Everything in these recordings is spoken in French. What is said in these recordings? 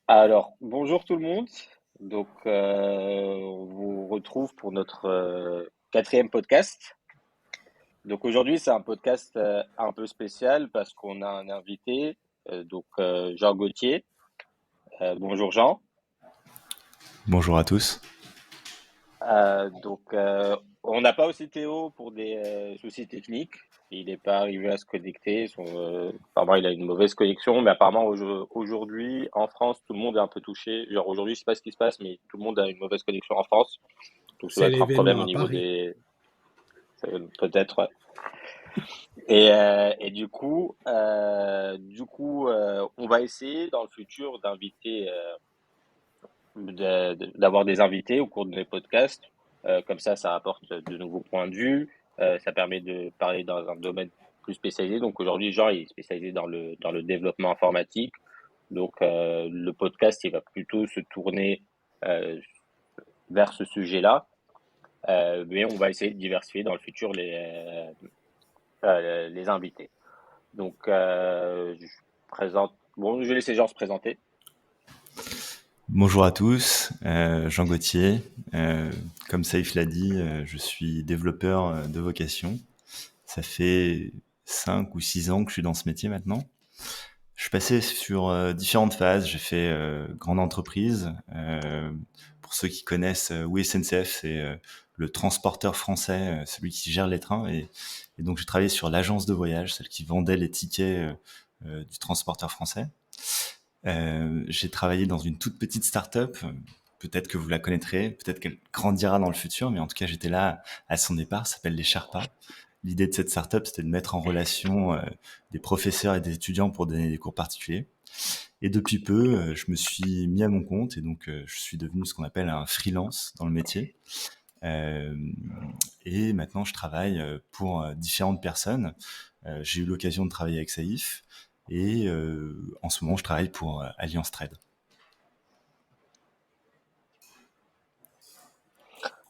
Alors, bonjour tout le monde. On vous retrouve pour notre quatrième podcast. Donc, aujourd'hui, c'est un podcast un peu spécial parce qu'on a un invité, Jean Gauthier. Bonjour Jean. Bonjour à tous. On n'a pas aussi Théo pour des soucis techniques. Il n'est pas arrivé à se connecter. Apparemment, il a une mauvaise connexion, mais apparemment aujourd'hui, en France, tout le monde est un peu touché. Genre aujourd'hui, je sais pas ce qui se passe, mais tout le monde a une mauvaise connexion en France. Donc ça doit C'est être un problème l'événement au à niveau Paris. des, peut-être. Ouais. Et on va essayer dans le futur d'inviter, d'avoir des invités au cours de mes podcasts. Comme ça apporte de nouveaux points de vue. Ça permet de parler dans un domaine plus spécialisé. Donc aujourd'hui, Jean il est spécialisé dans le développement informatique. Le podcast, il va plutôt se tourner euh, vers ce sujet-là. Mais on va essayer de diversifier dans le futur les invités. Je présente. Bon, je vais laisser Jean se présenter. Bonjour à tous, Jean Gauthier. Euh, Comme Saïf l'a dit, je suis développeur de vocation. Ça fait 5 ou 6 ans que je suis dans ce métier maintenant. Je suis passé sur différentes phases. J'ai fait grande entreprise. Pour ceux qui connaissent, oui, SNCF, c'est le transporteur français, celui qui gère les trains. Et donc j'ai travaillé sur l'agence de voyage, celle qui vendait les tickets du transporteur français. J'ai travaillé dans une toute petite start-up. Peut-être que vous la connaîtrez, peut-être qu'elle grandira dans le futur, mais en tout cas, j'étais là à son départ. Ça s'appelle les Sherpas. L'idée de cette start-up, c'était de mettre en relation des professeurs et des étudiants pour donner des cours particuliers. Et depuis peu, je me suis mis à mon compte et donc je suis devenu ce qu'on appelle un freelance dans le métier. Euh, et maintenant, je travaille pour différentes personnes. J'ai eu l'occasion de travailler avec Saïf et en ce moment, je travaille pour Alliance Trade.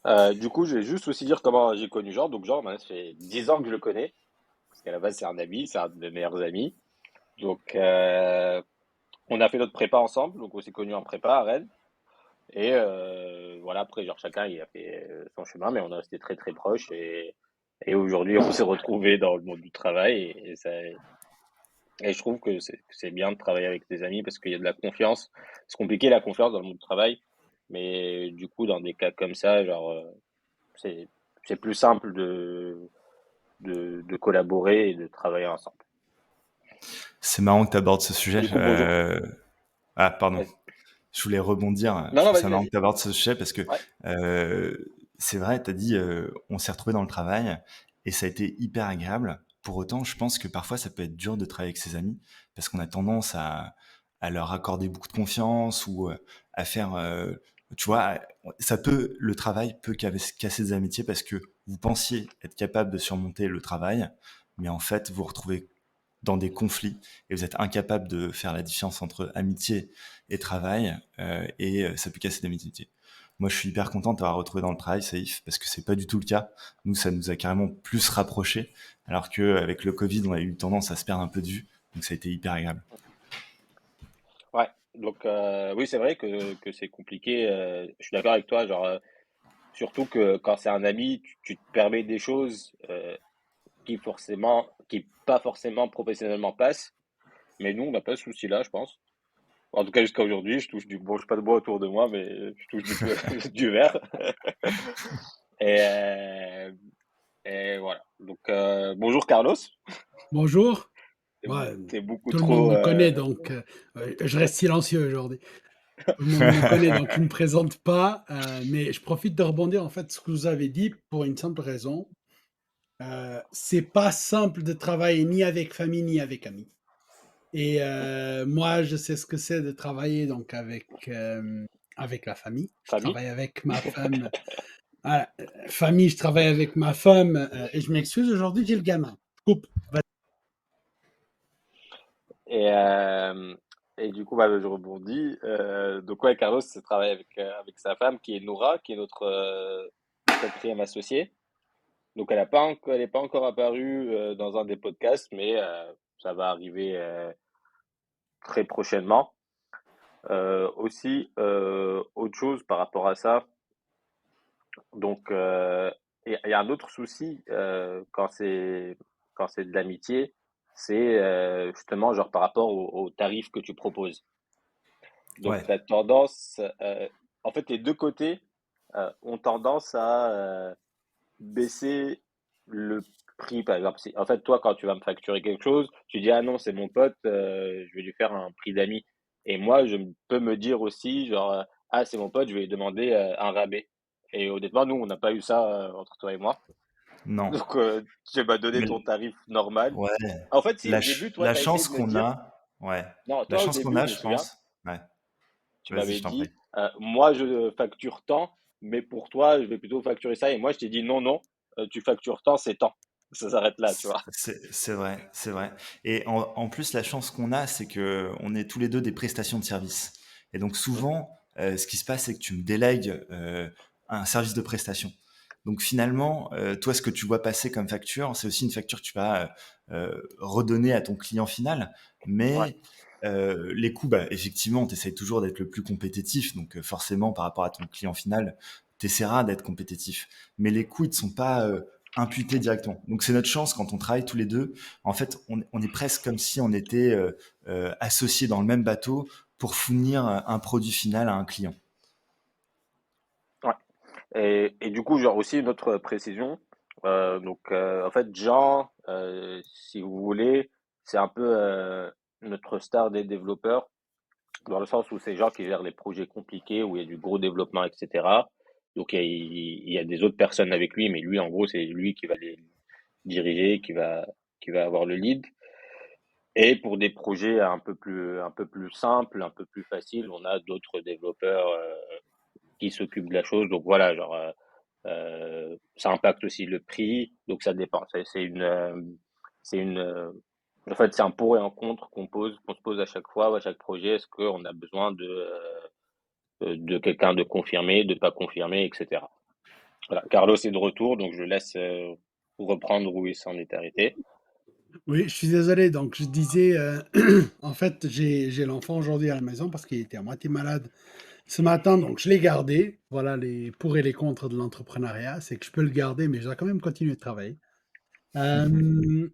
Je vais juste aussi dire comment j'ai connu Jean. Donc, Jean, maintenant, ça fait 10 ans que je le connais. Parce qu'à la base, c'est un ami, c'est un de mes meilleurs amis. Donc, euh, on a fait notre prépa ensemble. Donc, on s'est connus en prépa à Rennes. Voilà, après, genre, chacun, il a fait son chemin, mais on est resté très, très proches. Et aujourd'hui, on s'est retrouvés dans le monde du travail. Et je trouve que c'est bien de travailler avec des amis parce qu'il y a de la confiance. C'est compliqué la confiance dans le monde du travail, mais du coup, dans des cas comme ça, c'est c'est plus simple de collaborer et de travailler ensemble. C'est marrant que tu abordes ce sujet. Du coup, bonjour. Ah, pardon. Vas-y. Je voulais rebondir. Je Non, non, trouve ça vas-y, marrant que vas-y. tu abordes ce sujet parce que Ouais. c'est vrai, tu as dit, on s'est retrouvé dans le travail et ça a été hyper agréable. Pour autant, je pense que parfois, ça peut être dur de travailler avec ses amis parce qu'on a tendance à leur accorder beaucoup de confiance ou à faire, tu vois, le travail peut casser des amitiés parce que vous pensiez être capable de surmonter le travail, mais en fait, vous vous retrouvez dans des conflits et vous êtes incapable de faire la différence entre amitié et travail ça peut casser d'amitié. Moi, je suis hyper content de t'avoir retrouvé dans le travail, Saïf, parce que c'est pas du tout le cas. Nous, ça nous a carrément plus rapprochés, alors que avec le Covid, on a eu tendance à se perdre un peu de vue. Donc, ça a été hyper agréable. Ouais. Oui, c'est vrai que c'est compliqué. Je suis d'accord avec toi. Surtout que quand c'est un ami, tu te permets des choses qui pas forcément professionnellement passent. Mais nous, on n'a pas ce souci-là, je pense. En tout cas, jusqu'à aujourd'hui, bon, je pas de bois autour de moi, mais je touche du verre. Et, euh, et voilà. Bonjour Carlos. Bonjour. T'es, Ouais, t'es beaucoup tout le monde trop. me connaît, donc je reste silencieux aujourd'hui. Tout le monde me connaît, donc je ne me présente pas, mais je profite de rebondir en fait sur ce que vous avez dit pour une simple raison. C'est pas simple de travailler ni avec famille ni avec amis. Et moi, je sais ce que c'est de travailler donc avec la famille. Je Famille. travaille avec ma femme. Voilà, famille, je travaille avec ma femme et je m'excuse aujourd'hui, j'ai le gamin. Je coupe. Et, euh, et du coup, bah, je rebondis. Ouais, Carlos travaille avec sa femme qui est Noura, qui est notre quatrième associée. Donc, elle est pas encore apparue dans un des podcasts, mais ça va arriver très prochainement. Aussi, autre chose par rapport à ça, donc il y a un autre souci, quand c'est de l'amitié, c'est, justement genre par rapport aux tarifs que tu proposes. Donc Ouais, tu as tendance, en fait les 2 côtés, ont tendance à, baisser le prix, par exemple. Si, en fait, toi, quand tu vas me facturer quelque chose, tu dis, ah non, c'est mon pote, je vais lui faire un prix d'ami. Et moi, peux me dire aussi, genre, ah, c'est mon pote, je vais lui demander un rabais. Et honnêtement, nous, on n'a pas eu ça entre toi et moi. non. Donc, tu m'as donné Mais ton tarif normal. ouais, En fait, si, au début, toi, la tu as essayé chance de me qu'on dire, a, ouais, non, la toi, au chance qu'on début, a, je me je souviens, pense. Ouais, tu vas-y, m'avais je t'en prie. dit, moi, je facture tant, mais pour toi, je vais plutôt facturer ça. Et moi, je t'ai dit, non, non, tu factures tant, c'est tant. Ça s'arrête là, tu vois. C'est vrai, c'est vrai. Et en plus, la chance qu'on a, c'est que on est tous les deux des prestations de service. Et donc souvent, ce qui se passe, c'est que tu me délègues un service de prestation. Donc finalement, toi, ce que tu vois passer comme facture, c'est aussi une facture que tu vas redonner à ton client final. Ouais. Mais les coûts, bah, effectivement, tu essaies toujours d'être le plus compétitif. Donc forcément, par rapport à ton client final, tu essaieras d'être compétitif. Mais les coûts, ils ne sont pas imputés directement. Donc c'est notre chance quand on travaille tous les deux. En fait, on est presque comme si on était associés dans le même bateau pour fournir un produit final à un client. Ouais. Et du coup, genre aussi une autre précision. Donc, en fait, Jean, si vous voulez, c'est un peu notre star des développeurs, dans le sens où c'est Jean qui gère les projets compliqués, où il y a du gros développement, etc. Donc, il y a des autres personnes avec lui, mais lui, en gros, c'est lui qui va les diriger, qui va avoir le lead. Et pour des projets un peu plus simples, un peu plus faciles, on a d'autres développeurs qui s'occupent de la chose. Donc voilà, genre, ça impacte aussi le prix, donc ça dépend. C'est une, en fait, c'est un pour et un contre qu'on se pose à chaque fois ou à chaque projet. Est-ce qu'on a besoin de quelqu'un de confirmé, de pas confirmé, etc. Voilà. Carlos est de retour, donc je le laisse reprendre où il s'en est arrêté. Oui, je suis désolé. Donc, je disais, en fait, j'ai l'enfant aujourd'hui à la maison parce qu'il était à moitié malade ce matin. Donc, je l'ai gardé. Voilà les pour et les contre de l'entrepreneuriat. C'est que je peux le garder, mais je dois quand même continuer de travailler. Donc,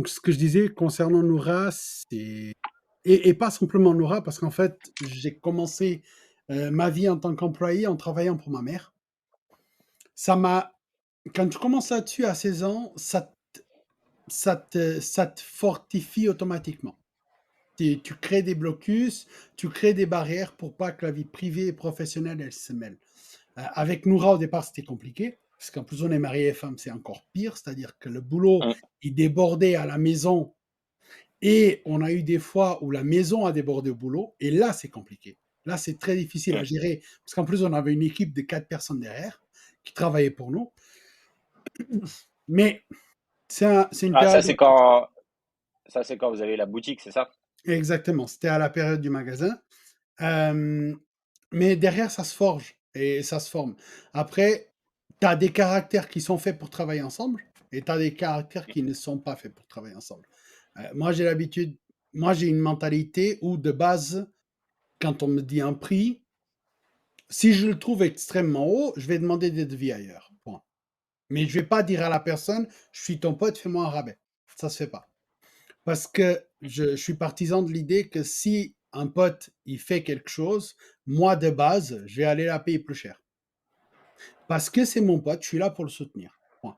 ce que je disais concernant Noura, c'est. Et pas simplement Noura, parce qu'en fait, j'ai commencé ma vie en tant qu'employé en travaillant pour ma mère. Ça m'a. Quand tu commences là-dessus à 16 ans, ça te fortifie automatiquement. Tu crées des blocus, tu crées des barrières pour pas que la vie privée et professionnelle, elle se mêle. Avec Noura, au départ, c'était compliqué, parce qu'en plus, on est marié et femme, c'est encore pire, c'est-à-dire que le boulot, Hum, il débordait à la maison, et on a eu des fois où la maison a débordé au boulot, et là, c'est compliqué. Là, c'est très difficile à hum. gérer, parce qu'en plus, on avait une équipe de 4 personnes derrière qui travaillaient pour nous. Mais c'est une Ah, période. ça c'est quand vous avez la boutique, c'est ça? Exactement, c'était à la période du magasin. Euh, mais derrière, ça se forge et ça se forme. Après, tu as des caractères qui sont faits pour travailler ensemble et tu as des caractères qui ne sont pas faits pour travailler ensemble. Moi, j'ai l'habitude, moi, j'ai une mentalité où, de base, quand on me dit un prix, si je le trouve extrêmement haut, je vais demander des devis ailleurs. Point. Mais je vais pas dire à la personne, je suis ton pote, fais-moi un rabais. Ça se fait pas. Parce que je suis partisan de l'idée que si un pote, il fait quelque chose, moi, de base, je vais aller la payer plus cher. Parce que c'est mon pote, je suis là pour le soutenir. Point.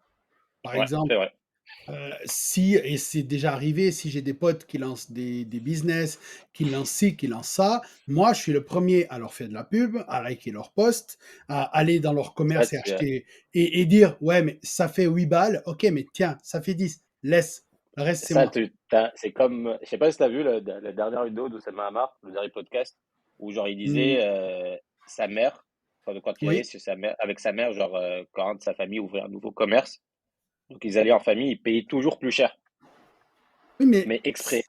Par Ouais, c'est exemple, vrai. si, et c'est déjà arrivé, si j'ai des potes qui lancent des business, qui lancent ci, qui lancent ça, moi, je suis le premier à leur faire de la pub, à liker leur post, à aller dans leur Ça, commerce et acheter, et dire, ouais, mais ça fait 8 balles, ok, mais tiens, ça fait 10, laisse, le reste, c'est moi. c'est comme, je sais pas si tu as vu la dernière vidéo d'Oussama Hamar, le dernier podcast, où genre il Hmm, disait sa mère, quand il allait oui, chez avec sa mère, genre quand sa famille ouvrait un nouveau commerce, donc ils allaient en famille, ils payaient toujours plus cher, oui, mais mais exprès.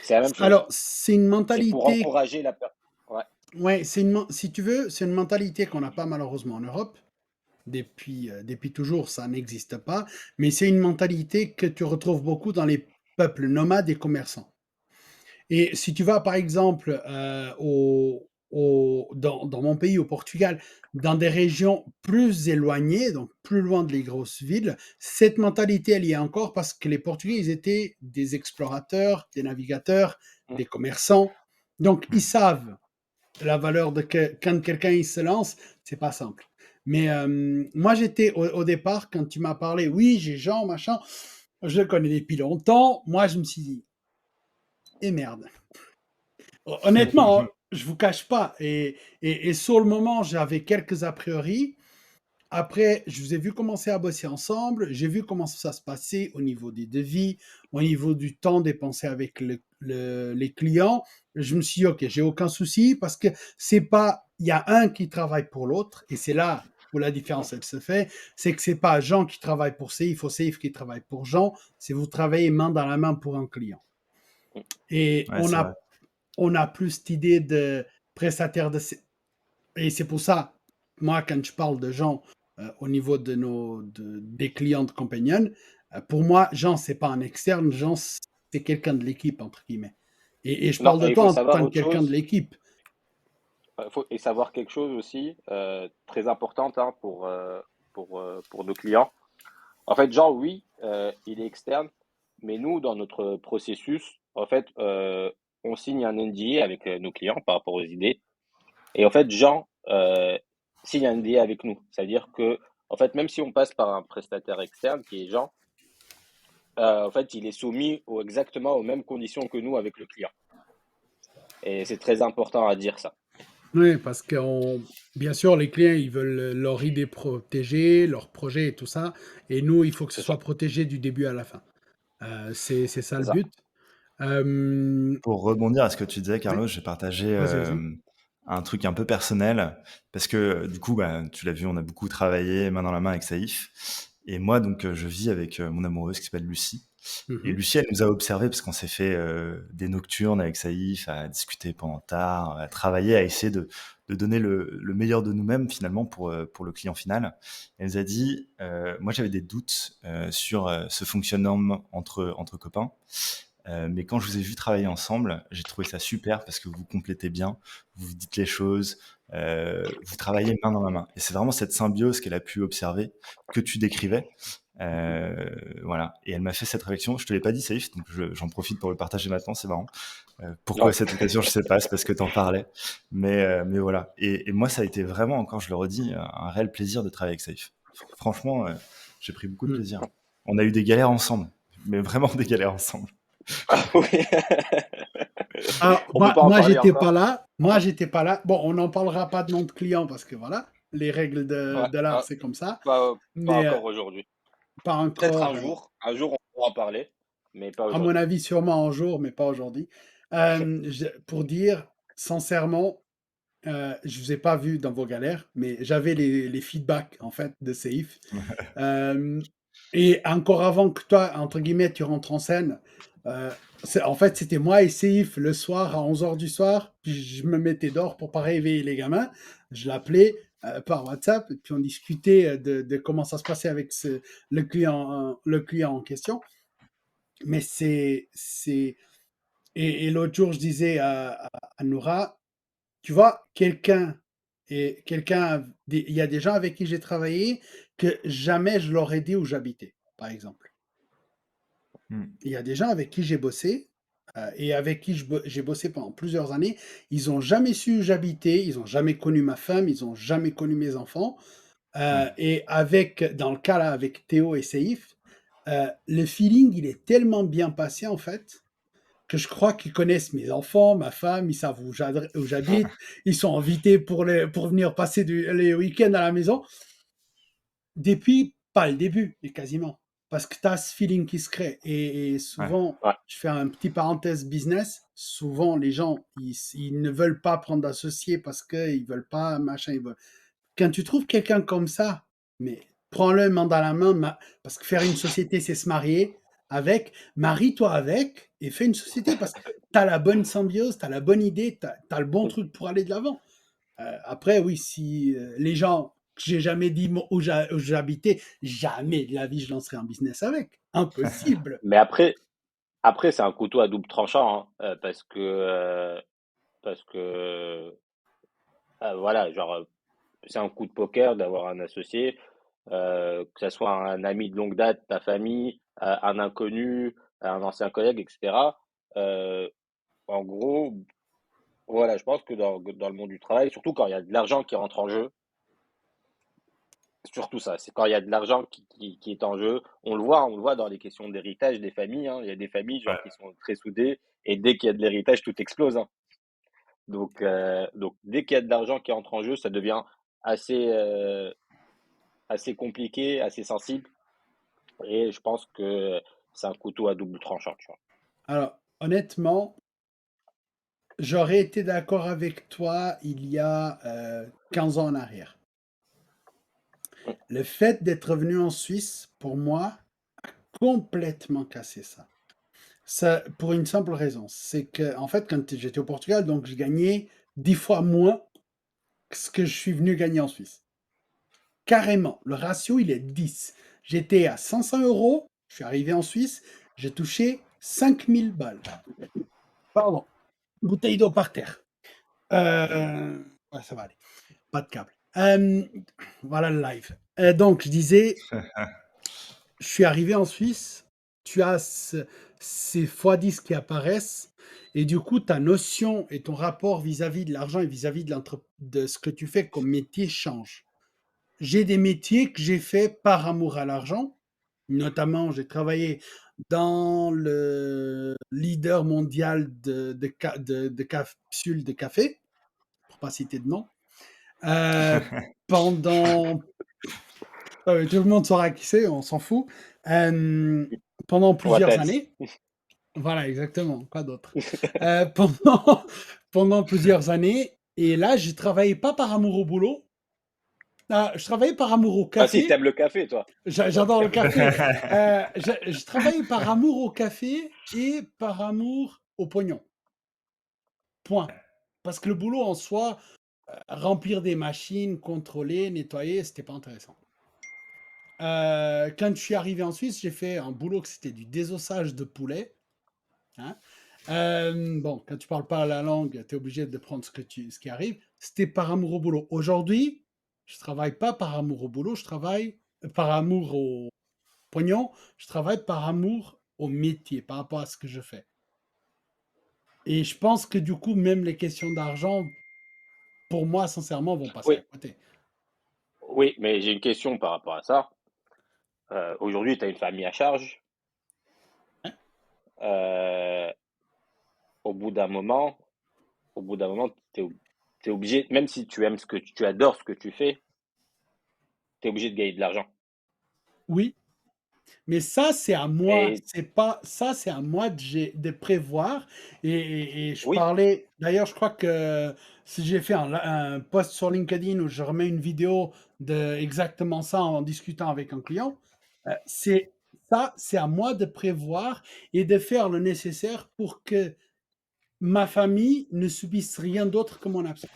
C'est la même chose. alors, c'est une C'est pour mentalité, encourager la peur. Ouais. ouais, si tu veux, c'est une mentalité qu'on n'a pas malheureusement en Europe. Depuis toujours, ça n'existe pas, mais c'est une mentalité que tu retrouves beaucoup dans les peuples nomades et commerçants. Et si tu vas, par exemple, dans mon pays, au Portugal, dans des régions plus éloignées, donc plus loin des grosses villes, cette mentalité, elle y est encore parce que les Portugais, ils étaient des explorateurs, des navigateurs, des commerçants. Donc, ils savent la valeur de que quand quelqu'un il se lance, c'est pas simple. Mais moi, j'étais au départ, quand tu m'as parlé, oui, j'ai Jean, machin, je le connais depuis longtemps. Moi, je me suis dit, et merde. Honnêtement, je vous cache pas. Et sur le moment, j'avais quelques a priori. Après, je vous ai vu commencer à bosser ensemble. J'ai vu comment ça se passait au niveau des devis, au niveau du temps dépensé avec les clients. Je me suis dit, OK, j'ai aucun souci parce que c'est pas, il y a un qui travaille pour l'autre et c'est là où la différence, elle se fait. C'est que c'est pas Jean qui travaille pour Seif ou Seif qui travaille pour Jean. C'est vous travaillez main dans la main pour un client. Et Ouais, c'est vrai. on a plus cette idée de prestataire de. Et c'est pour ça, moi, quand je parle de gens au niveau des clients de Companion, pour moi, Jean, c'est pas un externe, Jean, c'est quelqu'un de l'équipe, entre guillemets. Et je Non, parle de et il toi faut en savoir tant que autre quelqu'un de chose. l'équipe. Et savoir quelque chose aussi, très importante hein, pour nos clients. En fait, genre, oui, il est externe, mais nous, dans notre processus, en fait, on signe un NDA avec nos clients par rapport aux idées. Et en fait, Jean signe un NDA avec nous. C'est-à-dire que, en fait, même si on passe par un prestataire externe qui est Jean, en fait, il est soumis exactement aux mêmes conditions que nous avec le client. Et c'est très important à dire ça. Oui, parce que bien sûr, les clients, ils veulent leur idée protégée, leur projet et tout ça. Et nous, il faut que ce C'est ça. soit protégé du début à la fin. C'est ça C'est le ça. but. Euh, Pour rebondir à ce que tu disais, oui, Carlos, j'ai partagé vas-y, vas-y. un truc un peu personnel parce que du coup, bah, tu l'as vu, on a beaucoup travaillé main dans la main avec Saïf. Et moi, donc, je vis avec mon amoureuse qui s'appelle Lucie. Et Mhm, Lucie, elle nous a observé parce qu'on s'est fait des nocturnes avec Saïf, à discuter pendant tard, à travailler, à essayer de donner le meilleur de nous-mêmes finalement pour le client final. Elle nous a dit, moi j'avais des doutes sur ce fonctionnement entre copains. Mais quand je vous ai vu travailler ensemble, j'ai trouvé ça super parce que vous complétez bien, vous vous dites les choses, vous travaillez main dans la main. Et c'est vraiment cette symbiose qu'elle a pu observer, que tu décrivais. Voilà. Et elle m'a fait cette réflexion. Je te l'ai pas dit, Saïf, donc j'en profite pour le partager maintenant, c'est marrant. Pourquoi Ouais. cette occasion, je sais pas, c'est parce que t'en parlais. Mais voilà. Et moi, ça a été vraiment, encore, je le redis, un réel plaisir de travailler avec Saïf. Franchement, j'ai pris beaucoup de mhm. plaisir. On a eu des galères ensemble, mais vraiment des galères ensemble. Oui. Ah, On peut pas en moi, parler j'étais pas encore. là. Moi, j'étais pas là. Bon, on n'en parlera pas de nom de client parce que voilà, les règles Ouais, de l'art, ouais. c'est comme ça. Pas Mais encore aujourd'hui. pas Peut-être encore, un jour on pourra en parler, mais pas à mon aujourd'hui. avis, sûrement un jour, mais pas aujourd'hui. Pour dire, sincèrement, je vous ai pas vu dans vos galères, mais j'avais les feedbacks, en fait, de Seif. Euh, et encore avant que toi, entre guillemets, tu rentres en scène, en fait, c'était moi et Seif le soir à 11 h du soir. Puis je me mettais dehors pour pas réveiller les gamins. Je l'appelais par WhatsApp et puis on discutait de comment ça se passait avec le client en question. Mais et l'autre jour, je disais à Noura, tu vois, il y a des gens avec qui j'ai travaillé que jamais je leur ai dit où j'habitais, par exemple. Mm. Il y a des gens avec qui j'ai bossé et avec qui j'ai bossé pendant plusieurs années. Ils n'ont jamais su où j'habitais, ils n'ont jamais connu ma femme, ils n'ont jamais connu mes enfants. Ouais. Et dans le cas là, avec Théo et Seif, le feeling, il est tellement bien passé en fait que je crois qu'ils connaissent mes enfants, ma femme, ils savent où j'habite, ils sont invités pour venir passer les week-ends à la maison. Depuis, pas le début, mais quasiment. Parce que tu as ce feeling qui se crée. Et Ouais. souvent, Ouais. je fais un petit parenthèse business, souvent les gens, ils ne veulent pas prendre d'associés parce qu'ils veulent pas, machin, ils veulent. Quand tu trouves quelqu'un comme ça, mais prends-le main dans la main, parce que faire une société, c'est se marier avec, marie-toi avec et fais une société parce que tu as la bonne symbiose, tu as la bonne idée, tu as le bon truc pour aller de l'avant. Après, oui, si les gens que j'ai jamais dit où j'habitais, jamais de la vie je lancerai un business avec. Impossible. Mais après, Après, c'est un couteau à double tranchant, hein, parce que voilà, genre, c'est un coup de poker d'avoir un associé, que ça soit un ami de longue date, ta famille, un inconnu, un ancien collègue, et cetera. Heu, En gros, voilà, je pense que dans le monde du travail, surtout quand il y a de l'argent qui rentre en jeu, surtout ça, c'est quand il y a de l'argent qui est en jeu. On le voit dans les questions d'héritage des familles, hein. Il y a des familles, genre, qui sont très soudées et dès qu'il y a de l'héritage, tout explose, hein. Donc dès qu'il y a de l'argent qui entre en jeu, ça devient assez, assez compliqué, assez sensible et je pense que c'est un couteau à double tranchant, tu vois? Alors, honnêtement, j'aurais été d'accord avec toi il y a 15 ans en arrière. Mmh. Le fait d'être venu en Suisse, pour moi, complètement cassé ça. Ça, pour une simple raison, c'est que en fait, quand j'étais au Portugal, donc je gagnais 10 fois moins que ce que je suis venu gagner en Suisse. Carrément, le ratio, il est 10. J'étais à 500 euros, je suis arrivé en Suisse, j'ai touché 5000 balles. Pardon, bouteille d'eau par terre. Ouais, ça va aller. Pas de câble. Voilà le live. Donc, je disais, je suis arrivé en Suisse, tu as ces x10 qui apparaissent, et du coup, ta notion et ton rapport vis-à-vis de l'argent et vis-à-vis de ce que tu fais comme métier change. J'ai des métiers que j'ai fait par amour à l'argent, notamment j'ai travaillé dans le leader mondial de capsules de café, pour pas citer de nom. Euh, pendant tout le monde saura qui c'est, on s'en fout. Euh, pendant plusieurs Wattels. années, voilà, exactement, quoi d'autre. Pendant, pendant plusieurs années, et là, je travaillais pas par amour au boulot, je travaillais par amour au Ah si, café. t'aimes le café, toi? T'aimes le J'adore le café. café. Je travaille par amour au café et par amour au pognon. Point. Parce que le boulot en soi, remplir des machines, contrôler, nettoyer, c'était pas intéressant. Quand je suis arrivé en Suisse, j'ai fait un boulot que c'était du désossage de poulet. Hein. Bon, quand tu parles pas la langue, tu es obligé de prendre ce qui arrive. C'était par amour au boulot. Aujourd'hui, je travaille pas par amour au boulot, je travaille par amour au pognon, je travaille par amour au métier, par rapport à ce que je fais. Et je pense que du coup, même les questions d'argent, pour moi, sincèrement, vont passer à Oui, côté. oui, mais j'ai une question par rapport à ça. Aujourd'hui, tu as une famille à charge. Hein. Heu, au bout d'un moment au bout d'un moment, tu es obligé, même si tu aimes tu adores ce que tu fais, tu es obligé de gagner de l'argent Oui, mais ça, c'est à moi, et c'est pas ça, c'est à moi de prévoir et je oui, parlais d'ailleurs, je crois que si j'ai fait un post sur LinkedIn où je remets une vidéo de exactement ça en discutant avec un client, c'est ça, c'est à moi de prévoir et de faire le nécessaire pour que ma famille ne subisse rien d'autre que mon absence.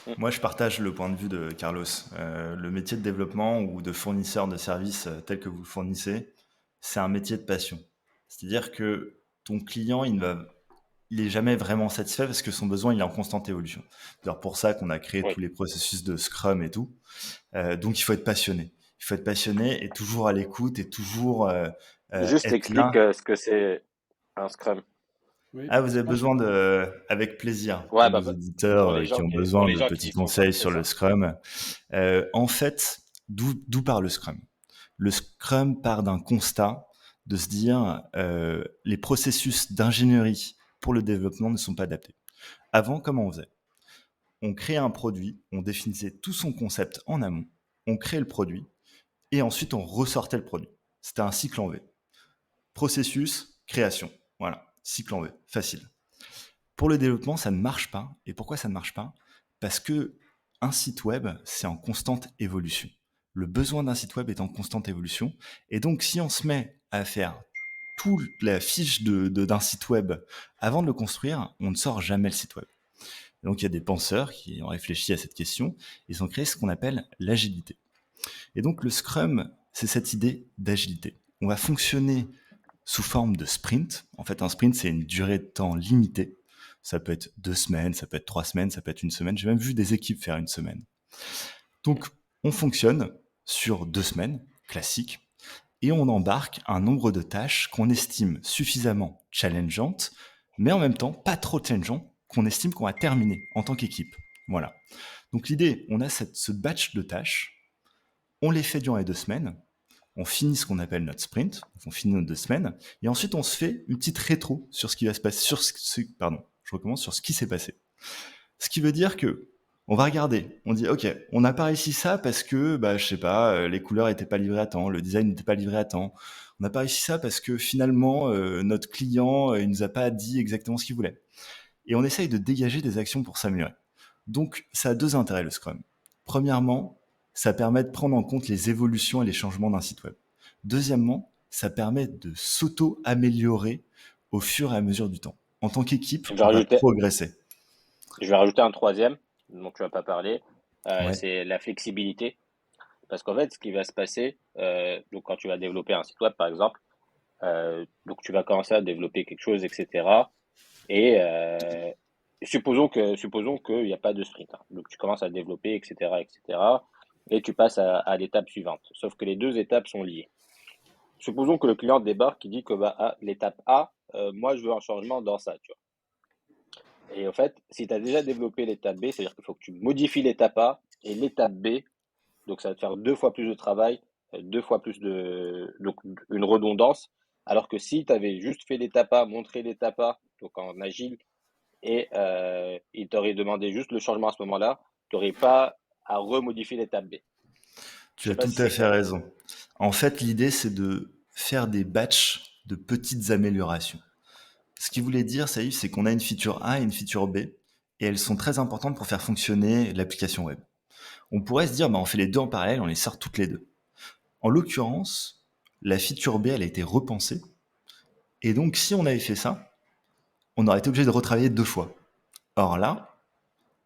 mmh, Moi, je partage le point de vue de Carlos. Le métier de développement ou de fournisseur de services tel que vous le fournissez, c'est un métier de passion. C'est-à-dire que ton client, il est jamais vraiment satisfait parce que son besoin, il est en constante évolution. C'est d'ailleurs pour ça qu'on a créé oui. tous les processus de Scrum et tout. Donc, il faut être passionné. Il faut être passionné et toujours à l'écoute et toujours Juste être explique, là. ce que c'est un scrum. Oui, Ah, vous je avez pense besoin de, avec plaisir, Ouais, pour bah, nos auditeurs qui ont pour besoin les de gens petits qui sont pas conseils c'est sur le ça. Scrum. En fait, d'où part le Scrum? Le Scrum part d'un constat de se dire les processus d'ingénierie pour le développement ne sont pas adaptés. Avant, comment on faisait? On créait un produit, on définissait tout son concept en amont, on créait le produit et ensuite on ressortait le produit. C'était un cycle en V. Processus, création. Voilà, cycle en V, facile. Pour le développement, ça ne marche pas. Et pourquoi ça ne marche pas? Parce que un site web, c'est en constante évolution. Le besoin d'un site web est en constante évolution. Et donc, si on se met à faire toute la fiche d'un site web avant de le construire, on ne sort jamais le site web. Et donc, il y a des penseurs qui ont réfléchi à cette question. Ils ont créé ce qu'on appelle l'agilité. Et donc, le Scrum, c'est cette idée d'agilité. On va fonctionner sous forme de sprint. En fait, un sprint, c'est une durée de temps limitée. Ça peut être 2 semaines, ça peut être 3 semaines, ça peut être une semaine. J'ai même vu des équipes faire une semaine. Donc, on fonctionne sur 2 semaines, classique, et on embarque un nombre de tâches qu'on estime suffisamment challengeantes, mais en même temps pas trop challengeantes, qu'on estime qu'on va terminer en tant qu'équipe. Voilà. Donc l'idée, on a ce batch de tâches, on les fait durant les 2 semaines, on finit ce qu'on appelle notre sprint, on finit nos 2 semaines, et ensuite on se fait une petite rétro sur ce qui va se passer, je recommence sur ce qui s'est passé. Ce qui veut dire que on va regarder, on dit ok, on n'a pas réussi ça parce que, je sais pas, les couleurs n'étaient pas livrées à temps, le design n'était pas livré à temps. On n'a pas réussi ça parce que finalement notre client il nous a pas dit exactement ce qu'il voulait. Et on essaye de dégager des actions pour s'améliorer. Donc ça a 2 intérêts le Scrum. Premièrement, ça permet de prendre en compte les évolutions et les changements d'un site web. Deuxièmement, ça permet de s'auto-améliorer au fur et à mesure du temps. En tant qu'équipe, Je vais on va rajouter, progresser. je vais rajouter un troisième dont tu vas pas parler, Ouais. c'est la flexibilité. Parce qu'en fait, ce qui va se passer, donc quand tu vas développer un site web, par exemple, donc tu vas commencer à développer quelque chose, etc. Et supposons qu'il n'y a pas de sprint, hein. Donc tu commences à développer, etc., etc. Et tu passes à l'étape suivante. Sauf que les deux étapes sont liées. Supposons que le client débarque qui dit que l'étape A, moi je veux un changement dans ça, tu vois. Et en fait, si tu as déjà développé l'étape B, c'est-à-dire qu'il faut que tu modifies l'étape A et l'étape B. Donc ça va te faire 2 fois plus de travail, 2 fois plus donc une redondance. Alors que si tu avais juste fait l'étape A, montré l'étape A, donc en agile, et il t'aurait demandé juste le changement à ce moment-là, tu n'aurais pas à remodifier l'étape B. Je Tu sais as pas tout si à c'est fait clair. raison. En fait, l'idée, c'est de faire des batchs de petites améliorations. Ce qu'il voulait dire, Saïf, c'est qu'on a une feature A et une feature B, et elles sont très importantes pour faire fonctionner l'application web. On pourrait se dire, on fait les deux en parallèle, on les sort toutes les deux. En l'occurrence, la feature B, elle a été repensée, et donc si on avait fait ça, on aurait été obligé de retravailler 2 fois. Or là,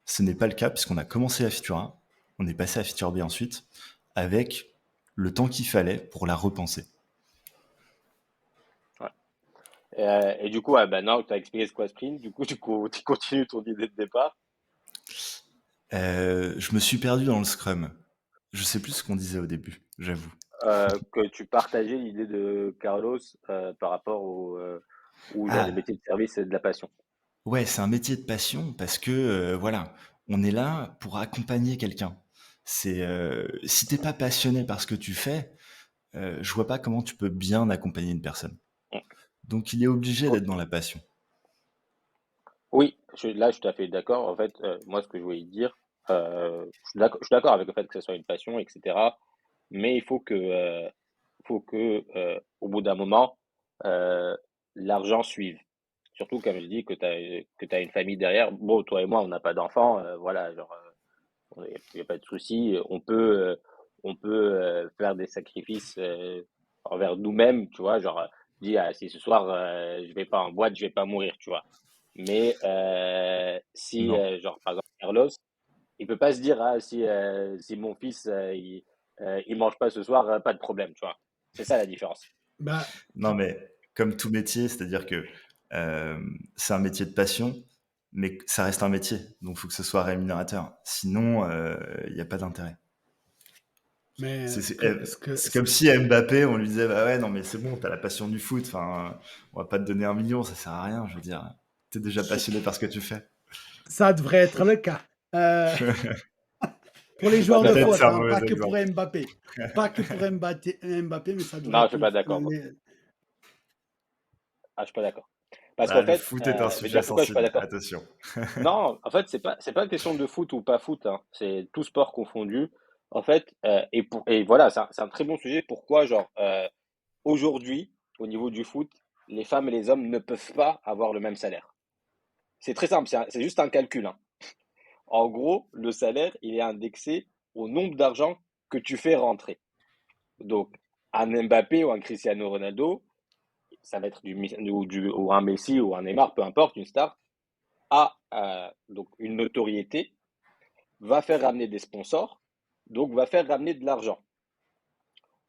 ce n'est pas le cas, puisqu'on a commencé la feature A, on est passé à la feature B ensuite, avec le temps qu'il fallait pour la repenser. Ouais. Et du coup, ouais, maintenant que tu as expliqué ce qu'est sprint, du coup, tu continues ton idée de départ, Je me suis perdu dans le Scrum. Je sais plus ce qu'on disait au début, j'avoue. que tu partageais l'idée de Carlos par rapport où genre, le Ah, métier de service, c'est de la passion. ouais, c'est un métier de passion parce que voilà, on est là pour accompagner quelqu'un. C'est si t'es pas passionné par ce que tu fais, je vois pas comment tu peux bien accompagner une personne. Donc il est obligé d'être dans la passion. Oui, là, je suis tout à fait d'accord. En fait, moi, ce que je voulais dire, je suis d'accord avec le fait que ce soit une passion, etc. Mais il faut que, au bout d'un moment, euh, l'argent suive. Surtout, comme je dis, que t'as une famille derrière. Bon, toi et moi, on n'a pas d'enfants, voilà, genre, il n'y a pas de souci. On peut faire des sacrifices envers nous-mêmes, tu vois, genre, dis, ah, si ce soir, je vais pas en boîte, je vais pas mourir, tu vois. Mais si, Non. genre, par exemple, Carlos, il peut pas se dire, ah, si mon fils, il mange pas ce soir, pas de problème, tu vois. C'est ça la différence. Bah, Non, mais comme tout métier, c'est-à-dire que euh, c'est un métier de passion, mais ça reste un métier. Donc il faut que ce soit rémunérateur. Sinon, il n'y a pas d'intérêt. mais C'est ce c'est- que, eh, ce que, c'est ce comme que- si à Mbappé, on lui disait, bah ouais, non, mais c'est bon, t'as la passion du foot. Enfin, on va pas te donner 1 million, ça sert à rien. Je veux dire, t'es déjà passionné par ce que tu fais. Ça devrait être le cas. Euh, pour les Je suis pas joueurs de Peut-être foot, c'est un hein, mauvais pas que pour exemple. Mbappé. Pas que pour Mbappé, mais ça devrait Non, je être suis pas d'accord, moi. Ah, je suis pas d'accord. Parce qu'en Bah, le fait, foot est un je vais te sujet dire pourquoi je suis pas sensible, d'accord. attention. Non, en fait, c'est pas une question de foot ou pas foot, hein. C'est tout sport confondu. En fait, et voilà, c'est un très bon sujet. Pourquoi, genre, aujourd'hui, au niveau du foot, les femmes et les hommes ne peuvent pas avoir le même salaire. C'est très simple, c'est juste un calcul, hein. En gros, le salaire, il est indexé au nombre d'argent que tu fais rentrer. Donc, un Mbappé ou un Cristiano Ronaldo, ça va être ou un Messi ou un Neymar, peu importe, une star, a donc une notoriété, va faire ramener des sponsors, donc va faire ramener de l'argent.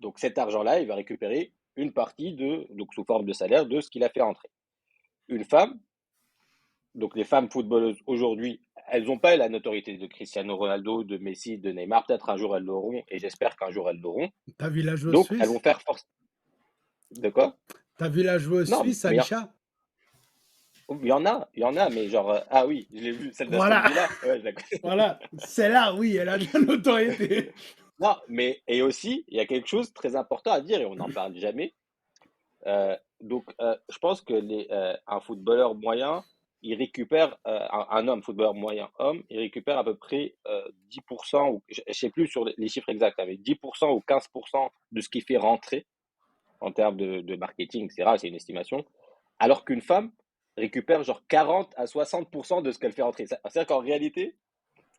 Donc cet argent-là, il va récupérer une partie donc sous forme de salaire, de ce qu'il a fait rentrer. Une femme, donc les femmes footballeuses aujourd'hui, elles n'ont pas la notoriété de Cristiano Ronaldo, de Messi, de Neymar. Peut-être un jour elles l'auront, et j'espère qu'un jour elles l'auront. T'as vu la joueuse Donc elles vont suisse? faire force. De quoi? T'as vu la joueuse Non, suisse, mais Alisha? il y en a, mais genre, ah oui, je l'ai vu, celle d'Aston Voilà, Villa. Ouais, je la connais. voilà. Celle-là, oui, elle a de la notoriété. Non, mais et aussi, il y a quelque chose de très important à dire et on n'en parle jamais. Je pense que un footballeur moyen, il récupère, un homme, footballeur moyen homme, il récupère à peu près 10%, ou je ne sais plus sur les chiffres exacts, hein, mais 10% ou 15% de ce qu'il fait rentrer en termes de marketing, etc. C'est une estimation. Alors qu'une femme récupère genre 40 à 60% de ce qu'elle fait rentrer. C'est-à-dire qu'en réalité,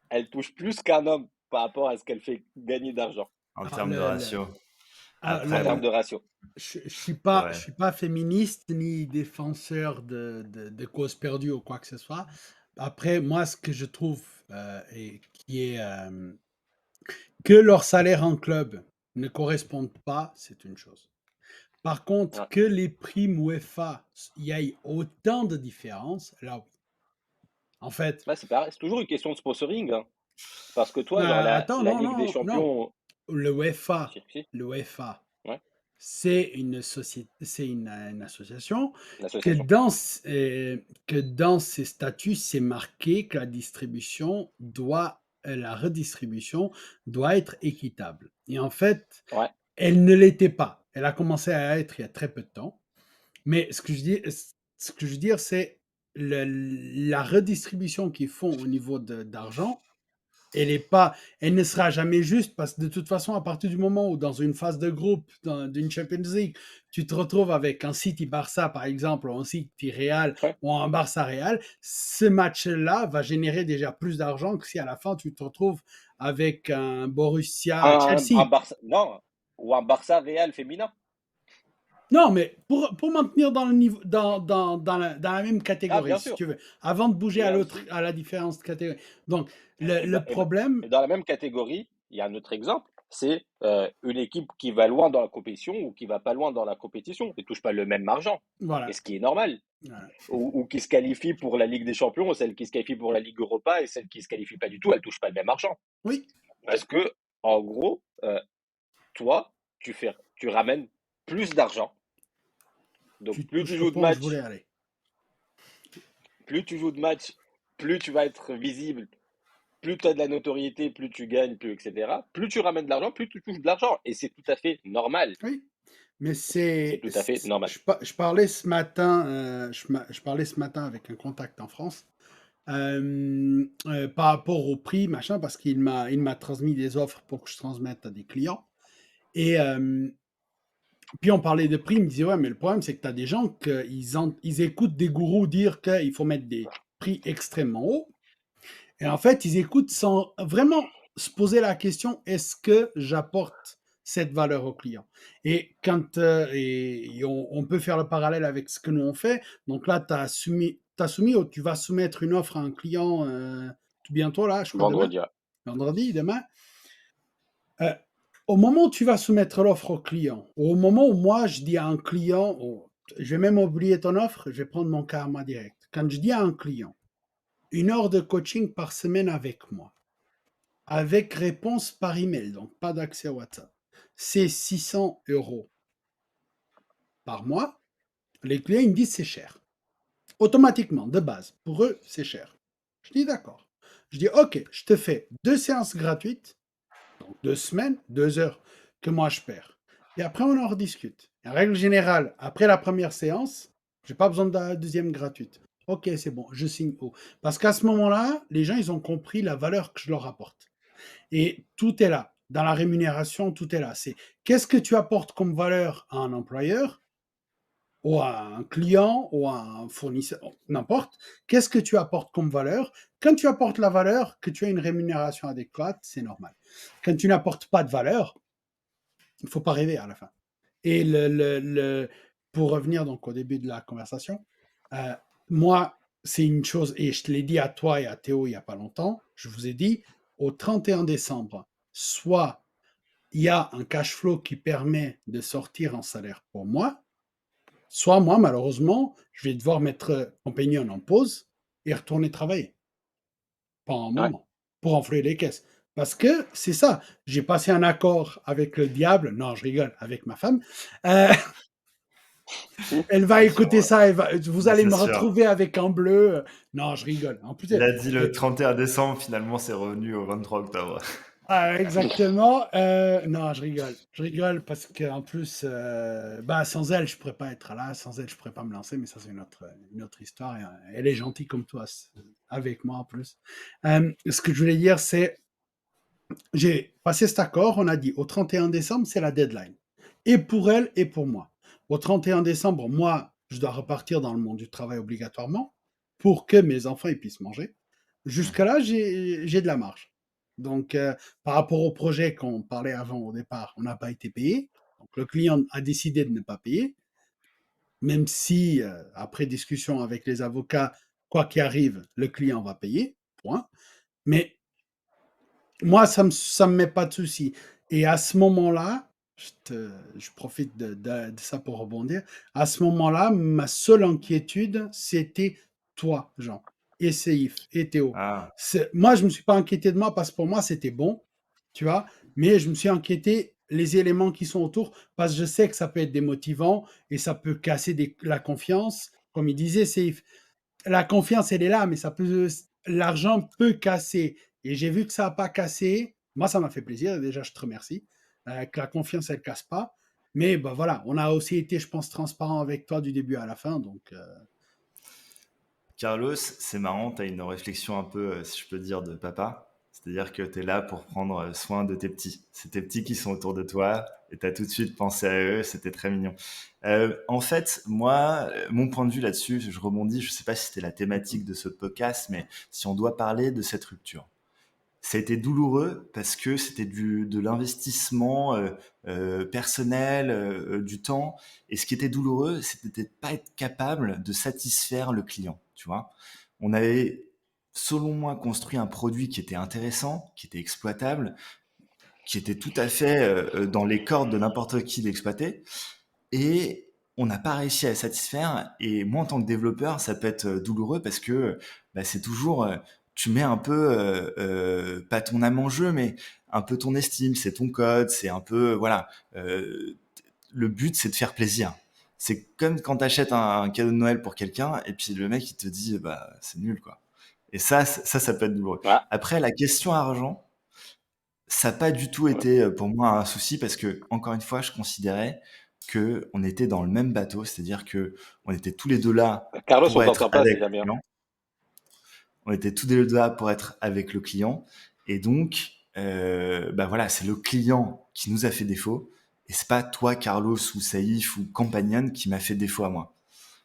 elle touche plus qu'un homme par rapport à ce qu'elle fait gagner d'argent En Ah, termes de ratio. en Après, termes de ratio. je ouais. suis pas féministe ni défenseur de causes perdues ou quoi que ce soit. Après, moi, ce que je trouve et qui est que leur salaire en club ne correspondent pas, c'est une chose. Par contre, Ouais. que les primes UEFA, il y ait autant de différences, là oui. En fait, Bah, c'est pareil, c'est toujours une question de sponsoring, hein. Parce que toi, genre attends, la non, Ligue des non, non. Champions, Le UEFA, si, si, le UEFA, ouais, c'est une société, c'est une association que l'association. dans ses statuts, c'est marqué que la redistribution doit être équitable. Et en fait, Ouais, elle ne l'était pas. Elle a commencé à être il y a très peu de temps. Mais ce que je veux dire, c'est la redistribution qu'ils font au niveau d'argent, elle ne sera jamais juste parce que de toute façon, à partir du moment où dans une phase de groupe d'une Champions League, tu te retrouves avec un City Barça par exemple, ou un City Real ouais. ou un Barça Real, ce match-là va générer déjà plus d'argent que si à la fin tu te retrouves avec un Borussia Un Chelsea. Barça, non, ou un Barça Real féminin. Non, mais pour maintenir dans le niveau, dans la même Ah, catégorie, bien si sûr. tu veux, avant de bouger Et à là l'autre, aussi, à la différence de catégorie. Donc, et le ben, et ben, problème, et dans la même catégorie, il y a un autre exemple, c'est une équipe qui va loin dans la compétition ou qui va pas loin dans la compétition et touche pas le même argent. Et voilà. ce qui est normal. Voilà. Ou qui se qualifie pour la Ligue des Champions, celle qui se qualifie pour la Ligue Europa et celle qui se qualifie pas du tout, elle touche pas le même argent. Oui, Parce que, en gros, toi, tu ramènes plus d'argent. Donc, tu touches le point où je voulais aller. plus tu joues de matchs, plus tu vas être visible, plus tu as de la notoriété, plus tu gagnes, plus etc. Plus tu ramènes de l'argent, plus tu touches de l'argent. Et c'est tout à fait normal. Oui, mais C'est tout à fait normal. je parlais ce matin, je parlais ce matin avec un contact en France par rapport au prix, machin, parce il m'a transmis des offres pour que je transmette à des clients. Et puis on parlait de prix, il me disait, ouais, mais le problème, c'est que tu as des gens ils écoutent des gourous dire qu'il faut mettre des prix extrêmement hauts. Et en fait, ils écoutent sans vraiment se poser la question, est-ce que j'apporte cette valeur au client? Et on peut faire le parallèle avec ce que nous on fait. Donc là, t'as soumis ou tu vas soumettre une offre à un client tout bientôt, là, je crois demain, Vendredi, ouais. vendredi, demain. Euh, Au moment où tu vas soumettre l'offre au client, ou au moment où moi je dis à un client, oh, je vais même oublier ton offre, je vais prendre mon karma direct. Quand je dis à un client, 1 heure de coaching par semaine avec moi, avec réponse par email, donc pas d'accès à WhatsApp, c'est 600 € par mois. Les clients ils me disent c'est cher. Automatiquement, de base, pour eux, c'est cher. Je dis d'accord. Je dis ok, je te fais 2 séances gratuites, donc 2 semaines, 2 heures que moi je perds. Et après, on en rediscute. En règle générale, après la première séance, j'ai pas besoin de la deuxième gratuite. Ok, c'est bon, je signe haut. Parce qu'à ce moment-là, les gens, ils ont compris la valeur que je leur apporte. Et tout est là. Dans la rémunération, tout est là. C'est qu'est-ce que tu apportes comme valeur à un employeur ou à un client ou à un fournisseur, n'importe. Qu'est-ce que tu apportes comme valeur? Quand tu apportes la valeur, que tu as une rémunération adéquate, c'est normal. Quand tu n'apportes pas de valeur, il ne faut pas rêver à la fin. Et pour revenir donc au début de la conversation, euh, moi, c'est une chose, et je te l'ai dit à toi et à Théo il n'y a pas longtemps, je vous ai dit, au 31 décembre, soit il y a un cash flow qui permet de sortir un salaire pour moi, soit moi, malheureusement, je vais devoir mettre Compagnon en pause et retourner travailler pendant un Ouais. moment pour enfler les caisses. Parce que c'est ça, j'ai passé un accord avec le diable, non, je rigole, avec ma femme. Euh, Elle va Bien sûr, écouter ça, vous bah, allez c'est me sûr. retrouver avec un bleu. Non, je rigole. En plus, Il a dit le 31 décembre, finalement, c'est revenu au 23 octobre. exactement. Non, je rigole. Je rigole parce qu'en plus, bah, sans elle, je pourrais pas être là. Sans elle, je pourrais pas me lancer. Mais ça, c'est une autre histoire. Et, elle est gentille comme toi, avec moi en plus. Ce que je voulais dire, c'est j'ai passé cet accord. On a dit au 31 décembre, c'est la deadline. Et pour elle et pour moi. Au 31 décembre, moi, je dois repartir dans le monde du travail obligatoirement pour que mes enfants ils puissent manger. Mhm. Jusque-là, j'ai de la marge. Donc, par rapport au projet qu'on parlait avant au départ, on n'a pas été payé. Donc, le client a décidé de ne pas payer, même si, après discussion avec les avocats, quoi qu'il arrive, le client va payer. Point. Mais moi, ça me met pas de souci. Et à ce moment-là, je profite de ça pour rebondir. À ce moment-là, ma seule inquiétude, c'était toi, Jean, et Seif, et Théo. Ah, Moi, je me suis pas inquiété de moi parce que pour moi, c'était bon, tu vois, mais je me suis inquiété les éléments qui sont autour parce que je sais que ça peut être démotivant et ça peut casser la confiance. Comme il disait, Seif, la confiance, elle est là, mais l'argent peut casser. Et j'ai vu que ça n'a pas cassé. Moi, ça m'a fait plaisir. Déjà, je te remercie. Que la confiance, elle ne casse pas. Mais bah, voilà, on a aussi été, je pense, transparent avec toi du début à la fin. Donc, Carlos, c'est marrant, tu as une réflexion un peu, si je peux dire, de papa. C'est-à-dire que tu es là pour prendre soin de tes petits. C'est tes petits qui sont autour de toi et tu as tout de suite pensé à eux, c'était très mignon. En fait, moi, mon point de vue là-dessus, je rebondis, je sais pas si c'était la thématique de ce podcast, mais si on doit parler de cette rupture. Ça a été douloureux parce que c'était de l'investissement personnel, du temps. Et ce qui était douloureux, c'était de pas être capable de satisfaire le client. Tu vois, on avait, selon moi, construit un produit qui était intéressant, qui était exploitable, qui était tout à fait dans les cordes de n'importe qui d'exploiter. Et on n'a pas réussi à satisfaire. Et moi, en tant que développeur, ça peut être douloureux parce que bah, c'est toujours, tu mets un peu, pas ton âme en jeu, mais un peu ton estime, c'est ton code, c'est un peu, voilà. Le but, c'est de faire plaisir. C'est comme quand tu achètes un cadeau de Noël pour quelqu'un et puis le mec, il te dit, bah, c'est nul, quoi. Et ça peut être douloureux. Ouais. Après, la question argent, ça n'a pas du tout été pour moi un souci parce que, encore une fois, je considérais que on était dans le même bateau, c'est-à-dire que on était tous les deux là Carlos, pour on être t'entend pas, c'est avec le jamais bien. client. On était tous les deux là pour être avec le client. Et donc, bah voilà, c'est le client qui nous a fait défaut. Et c'est pas toi, Carlos ou Saïf ou Compagnon qui m'a fait défaut à moi.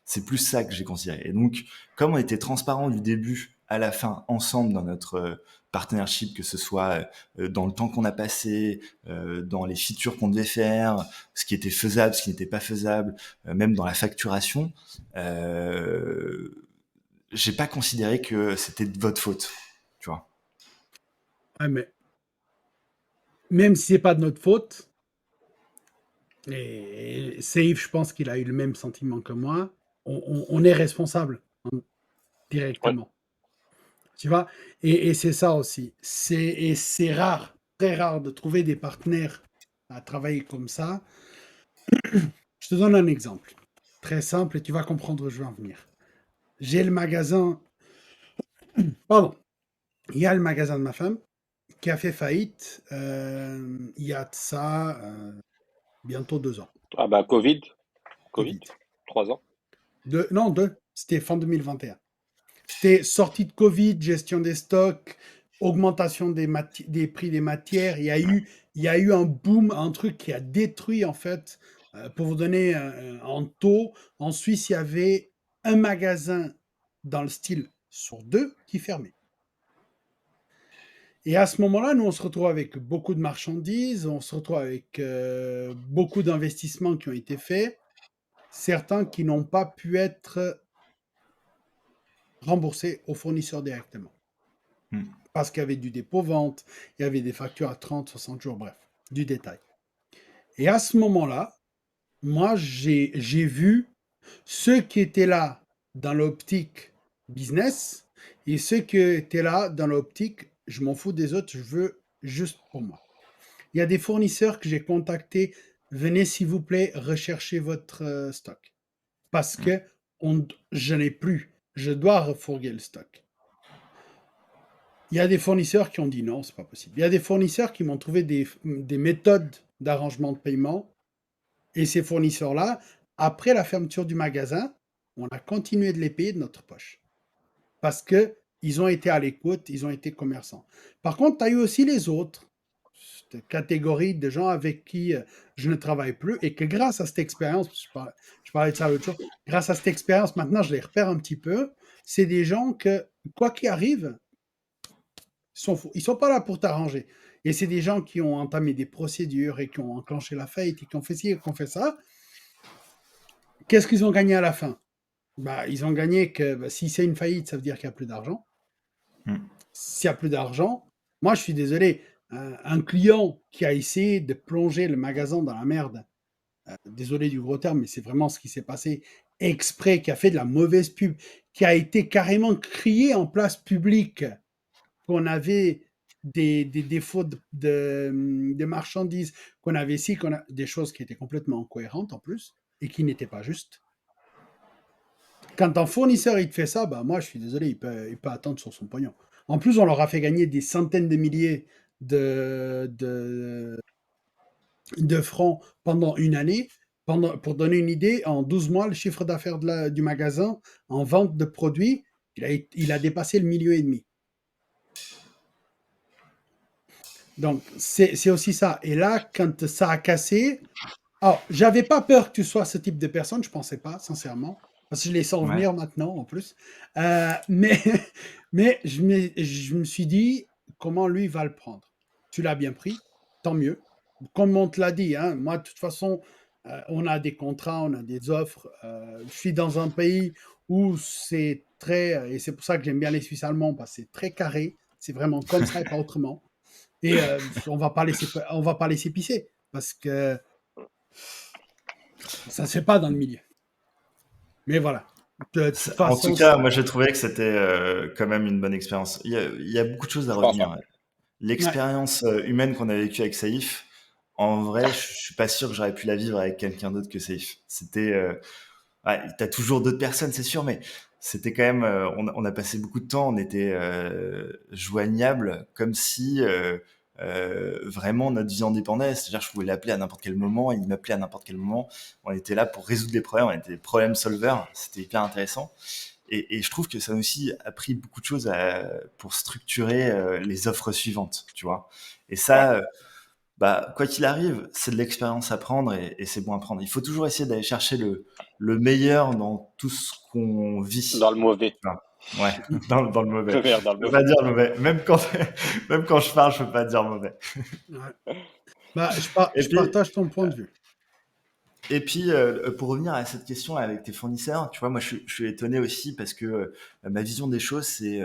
C'est plus ça que j'ai considéré. Et donc, comme on était transparent du début à la fin ensemble dans notre partnership, que ce soit dans le temps qu'on a passé, dans les features qu'on devait faire, ce qui était faisable, ce qui n'était pas faisable, même dans la facturation, euh, j'ai pas considéré que c'était de votre faute, tu vois. ouais, mais même si c'est pas de notre faute, et Safe, je pense qu'il a eu le même sentiment que moi, on est responsable Ouais. directement. Tu vois? Et c'est ça aussi. Et c'est rare, très rare de trouver des partenaires à travailler comme ça. Je te donne un exemple. Très simple et tu vas comprendre où je veux en venir. J'ai le magasin, pardon, il y a le magasin de ma femme qui a fait faillite il y a de ça bientôt 2 ans. Ah bah Covid, Covid. 3 ans. Non, deux. C'était fin 2021. C'était sortie de Covid, gestion des stocks, augmentation des prix des matières. Il y a eu un boom, un truc qui a détruit en fait. Pour vous donner un taux, en Suisse, il y avait un magasin dans le style sur deux qui fermait. Et à ce moment-là, nous, on se retrouve avec beaucoup de marchandises, on se retrouve avec beaucoup d'investissements qui ont été faits, certains qui n'ont pas pu être remboursés aux fournisseurs directement. Hmm. Parce qu'il y avait du dépôt-vente, il y avait des factures à 30, 60 jours, bref. du détail. Et à ce moment-là, moi, j'ai vu ceux qui étaient là dans l'optique business et ceux qui étaient là dans l'optique je m'en fous des autres, je veux juste pour moi. Il y a des fournisseurs que j'ai contactés, venez s'il vous plaît rechercher votre stock parce Mm. que je n'ai plus, je dois refourguer le stock. Il y a des fournisseurs qui ont dit non, c'est pas possible. Il y a des fournisseurs qui m'ont trouvé des méthodes d'arrangement de paiement. Et ces fournisseurs-là, après la fermeture du magasin, on a continué de les payer de notre poche. Parce qu'ils ont été à l'écoute, ils ont été commerçants. Par contre, tu as eu aussi les autres, cette catégorie de gens avec qui je ne travaille plus et que grâce à cette expérience, je parlais de ça l'autre jour, grâce à cette expérience, maintenant je les repère un petit peu, c'est des gens que, quoi qu'il arrive, ils sont pas là pour t'arranger. Et c'est des gens qui ont entamé des procédures et qui ont enclenché la faillite et qui ont fait ci et qui ont fait ça. Qu'est-ce qu'ils ont gagné à la fin? Bah, ils ont gagné que si c'est une faillite, ça veut dire qu'il n'y a plus d'argent. Mm. S'il n'y a plus d'argent, moi je suis désolé, un client qui a essayé de plonger le magasin dans la merde, désolé du gros terme, mais c'est vraiment ce qui s'est passé, exprès, qui a fait de la mauvaise pub, qui a été carrément crié en place publique qu'on avait des défauts de marchandises, qu'on avait ici, des choses qui étaient complètement incohérentes en plus et qui n'étaient pas justes. Quand un fournisseur il te fait ça, bah moi je suis désolé, il peut attendre sur son pognon. En plus, on leur a fait gagner des centaines de milliers de francs pendant une année. Pour donner une idée, en 12 mois, le chiffre d'affaires du magasin en vente de produits, il a dépassé le milieu et demi. Donc, c'est aussi ça. Et là, quand ça a cassé, alors, j'avais pas peur que tu sois ce type de personne, je pensais pas, sincèrement, parce que je les sens Ouais. venir maintenant, en plus. Mais, mais je me suis dit, comment lui va le prendre? Tu l'as bien pris, tant mieux. Comme on te l'a dit, hein, moi, de toute façon, on a des contrats, on a des offres. Je suis dans un pays où c'est très, et c'est pour ça que j'aime bien les Suisses allemands, parce que c'est très carré, c'est vraiment comme ça et pas autrement. Et on va pas laisser pisser, parce que ça se fait pas dans le milieu. Mais voilà. De toute En tout façon, cas, moi j'ai trouvé que c'était quand même une bonne expérience. Il y a beaucoup de choses à Je pense, hein. retenir. ouais. L'expérience humaine qu'on a vécue avec Saïf, en vrai, je suis pas sûr que j'aurais pu la vivre avec quelqu'un d'autre que Saïf. C'était, ouais, t'as toujours d'autres personnes, c'est sûr, mais c'était quand même, on a passé beaucoup de temps, on était joignable, comme si vraiment notre vie en dépendait. C'est-à-dire, je pouvais l'appeler à n'importe quel moment, il m'appelait à n'importe quel moment. On était là pour résoudre des problèmes, on était des problème solvers. C'était hyper intéressant. Et je trouve que ça a aussi appris beaucoup de choses pour structurer les offres suivantes, tu vois. Et Ouais. ça, bah, quoi qu'il arrive, c'est de l'expérience à prendre et c'est bon à prendre. Il faut toujours essayer d'aller chercher le meilleur dans tout ce qu'on Dans vit. le mauvais. Enfin, ouais, dans le mauvais. Le meilleur dans le Je peux pas mauvais. dire mauvais. Même quand je parle, je peux pas dire mauvais. Ouais. Bah, Et je puis, partage ton point de vue. pour revenir à cette question avec tes fournisseurs, tu vois, moi, je suis étonné aussi parce que ma vision des choses, c'est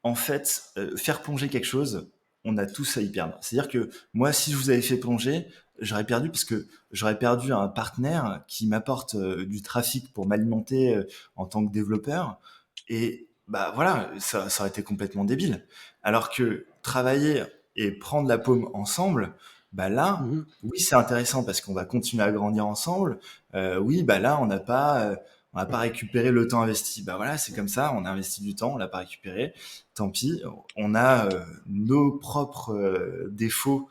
en fait, faire plonger quelque chose, on a tous à y perdre. C'est-à-dire que moi, si je vous avais fait plonger, j'aurais perdu parce que j'aurais perdu un partenaire qui m'apporte du trafic pour m'alimenter en tant que développeur. Et bah voilà, ça aurait été complètement débile. Alors que travailler et prendre la paume ensemble, bah là, Mhm. oui, c'est intéressant parce qu'on va continuer à grandir ensemble. Oui, bah là, on n'a pas récupéré le temps investi. Bah voilà, c'est comme ça, on a investi du temps, on l'a pas récupéré. Tant pis, on a nos propres défauts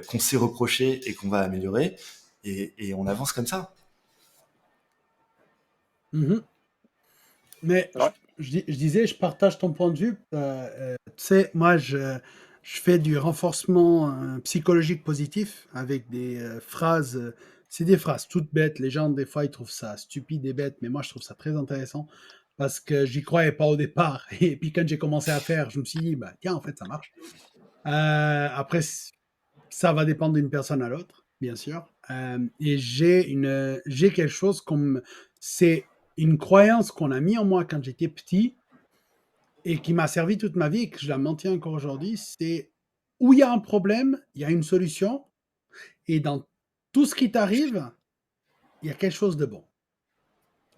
qu'on s'est reprochés et qu'on va améliorer, et on avance comme ça. Mhm. Mais Ouais. je disais, je partage ton point de vue. Tu sais, moi, je fais du renforcement psychologique positif avec des phrases. C'est des phrases toutes bêtes. Les gens, des fois, ils trouvent ça stupide et bête, mais moi, je trouve ça très intéressant parce que j'y croyais pas au départ. Et puis, quand j'ai commencé à faire, je me suis dit, bah, tiens, en fait, ça marche. Après, ça va dépendre d'une personne à l'autre, bien sûr. Et j'ai quelque chose comme, c'est une croyance qu'on a mis en moi quand j'étais petit et qui m'a servi toute ma vie et que je la maintiens encore aujourd'hui. C'est où il y a un problème, il y a une solution. Et dans tout ce qui t'arrive, il y a quelque chose de bon.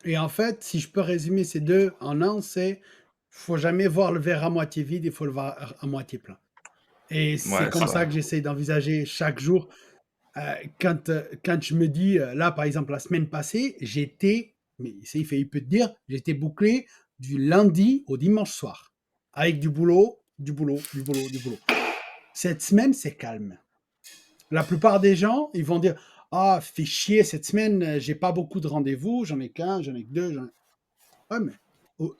Et en fait, si je peux résumer ces deux en un, c'est faut jamais voir le verre à moitié vide, il faut le voir à moitié plein. Et c'est Ouais, comme c'est ça vrai. que j'essaie d'envisager chaque jour. Quand je me dis, là, par exemple, la semaine passée, mais ça, il peut te dire, j'étais bouclé du lundi au dimanche soir, avec du boulot, du boulot, du boulot, du boulot. Cette semaine, c'est calme. La plupart des gens, ils vont dire, ah, fais chier, cette semaine, j'ai pas beaucoup de rendez-vous, j'en ai qu'un, j'en ai que deux. Ouais, mais oh,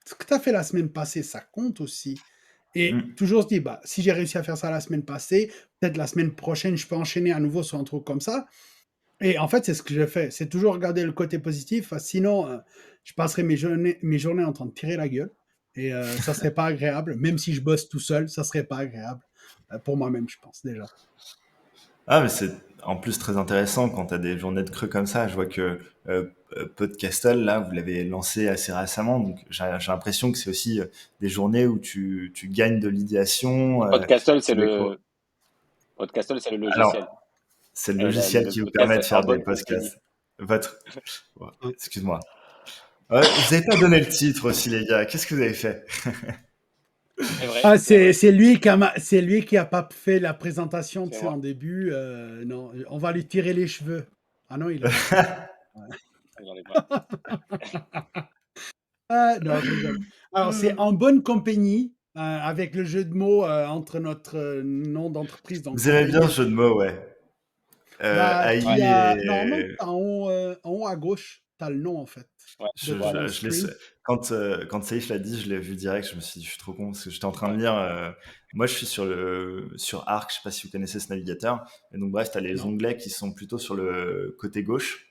ce que tu as fait la semaine passée, ça compte aussi. Et Mm. toujours se dire, bah, si j'ai réussi à faire ça la semaine passée, peut-être la semaine prochaine, je peux enchaîner à nouveau sur un truc comme ça. Et en fait, c'est ce que je fais. C'est toujours regarder le côté positif. Sinon, je passerai mes journées en train de tirer la gueule. Et ça serait pas agréable. Même si je bosse tout seul, ça serait pas agréable. Pour moi-même, je pense déjà. Ah, mais c'est en plus très intéressant quand tu as des journées de creux comme ça. Je vois que Podcastle, là, vous l'avez lancé assez récemment. Donc, j'ai l'impression que c'est aussi des journées où tu gagnes de l'idéation. Podcastle, c'est Tu découvres. le, Podcastle, c'est le logiciel. Alors, c'est le Et logiciel le qui vous podcast, permet de c'est en faire des bonne compagnie. podcasts. Votre. Ouais, Hein. excuse-moi. Ouais, vous avez pas donné le titre aussi, les gars. Qu'est-ce que vous avez fait? C'est vrai, Ah, c'est vrai, c'est lui qui a pas fait la présentation, tu c'est sais, en moi. début. Non, on va lui tirer les cheveux. Ah non, il en a pas. Ouais. J'en ai pas. Ah, non, je rigole. Alors, c'est en bonne compagnie, avec le jeu de mots entre notre nom d'entreprise, donc Vous aimez bien ce compagnie. jeu de mots, ouais. Bah, Ouais, tu AI as. Normalement, et en haut à gauche, tu as le nom, en fait, ouais, de voilà. ton je l'ai, screen. quand Saïf l'a dit, je l'ai vu direct, je me suis dit, je suis trop con, parce que j'étais en train de Ouais. lire, moi je suis sur Arc, je sais pas si vous connaissez ce navigateur, et donc bref, t'as les Non. onglets qui sont plutôt sur le côté gauche,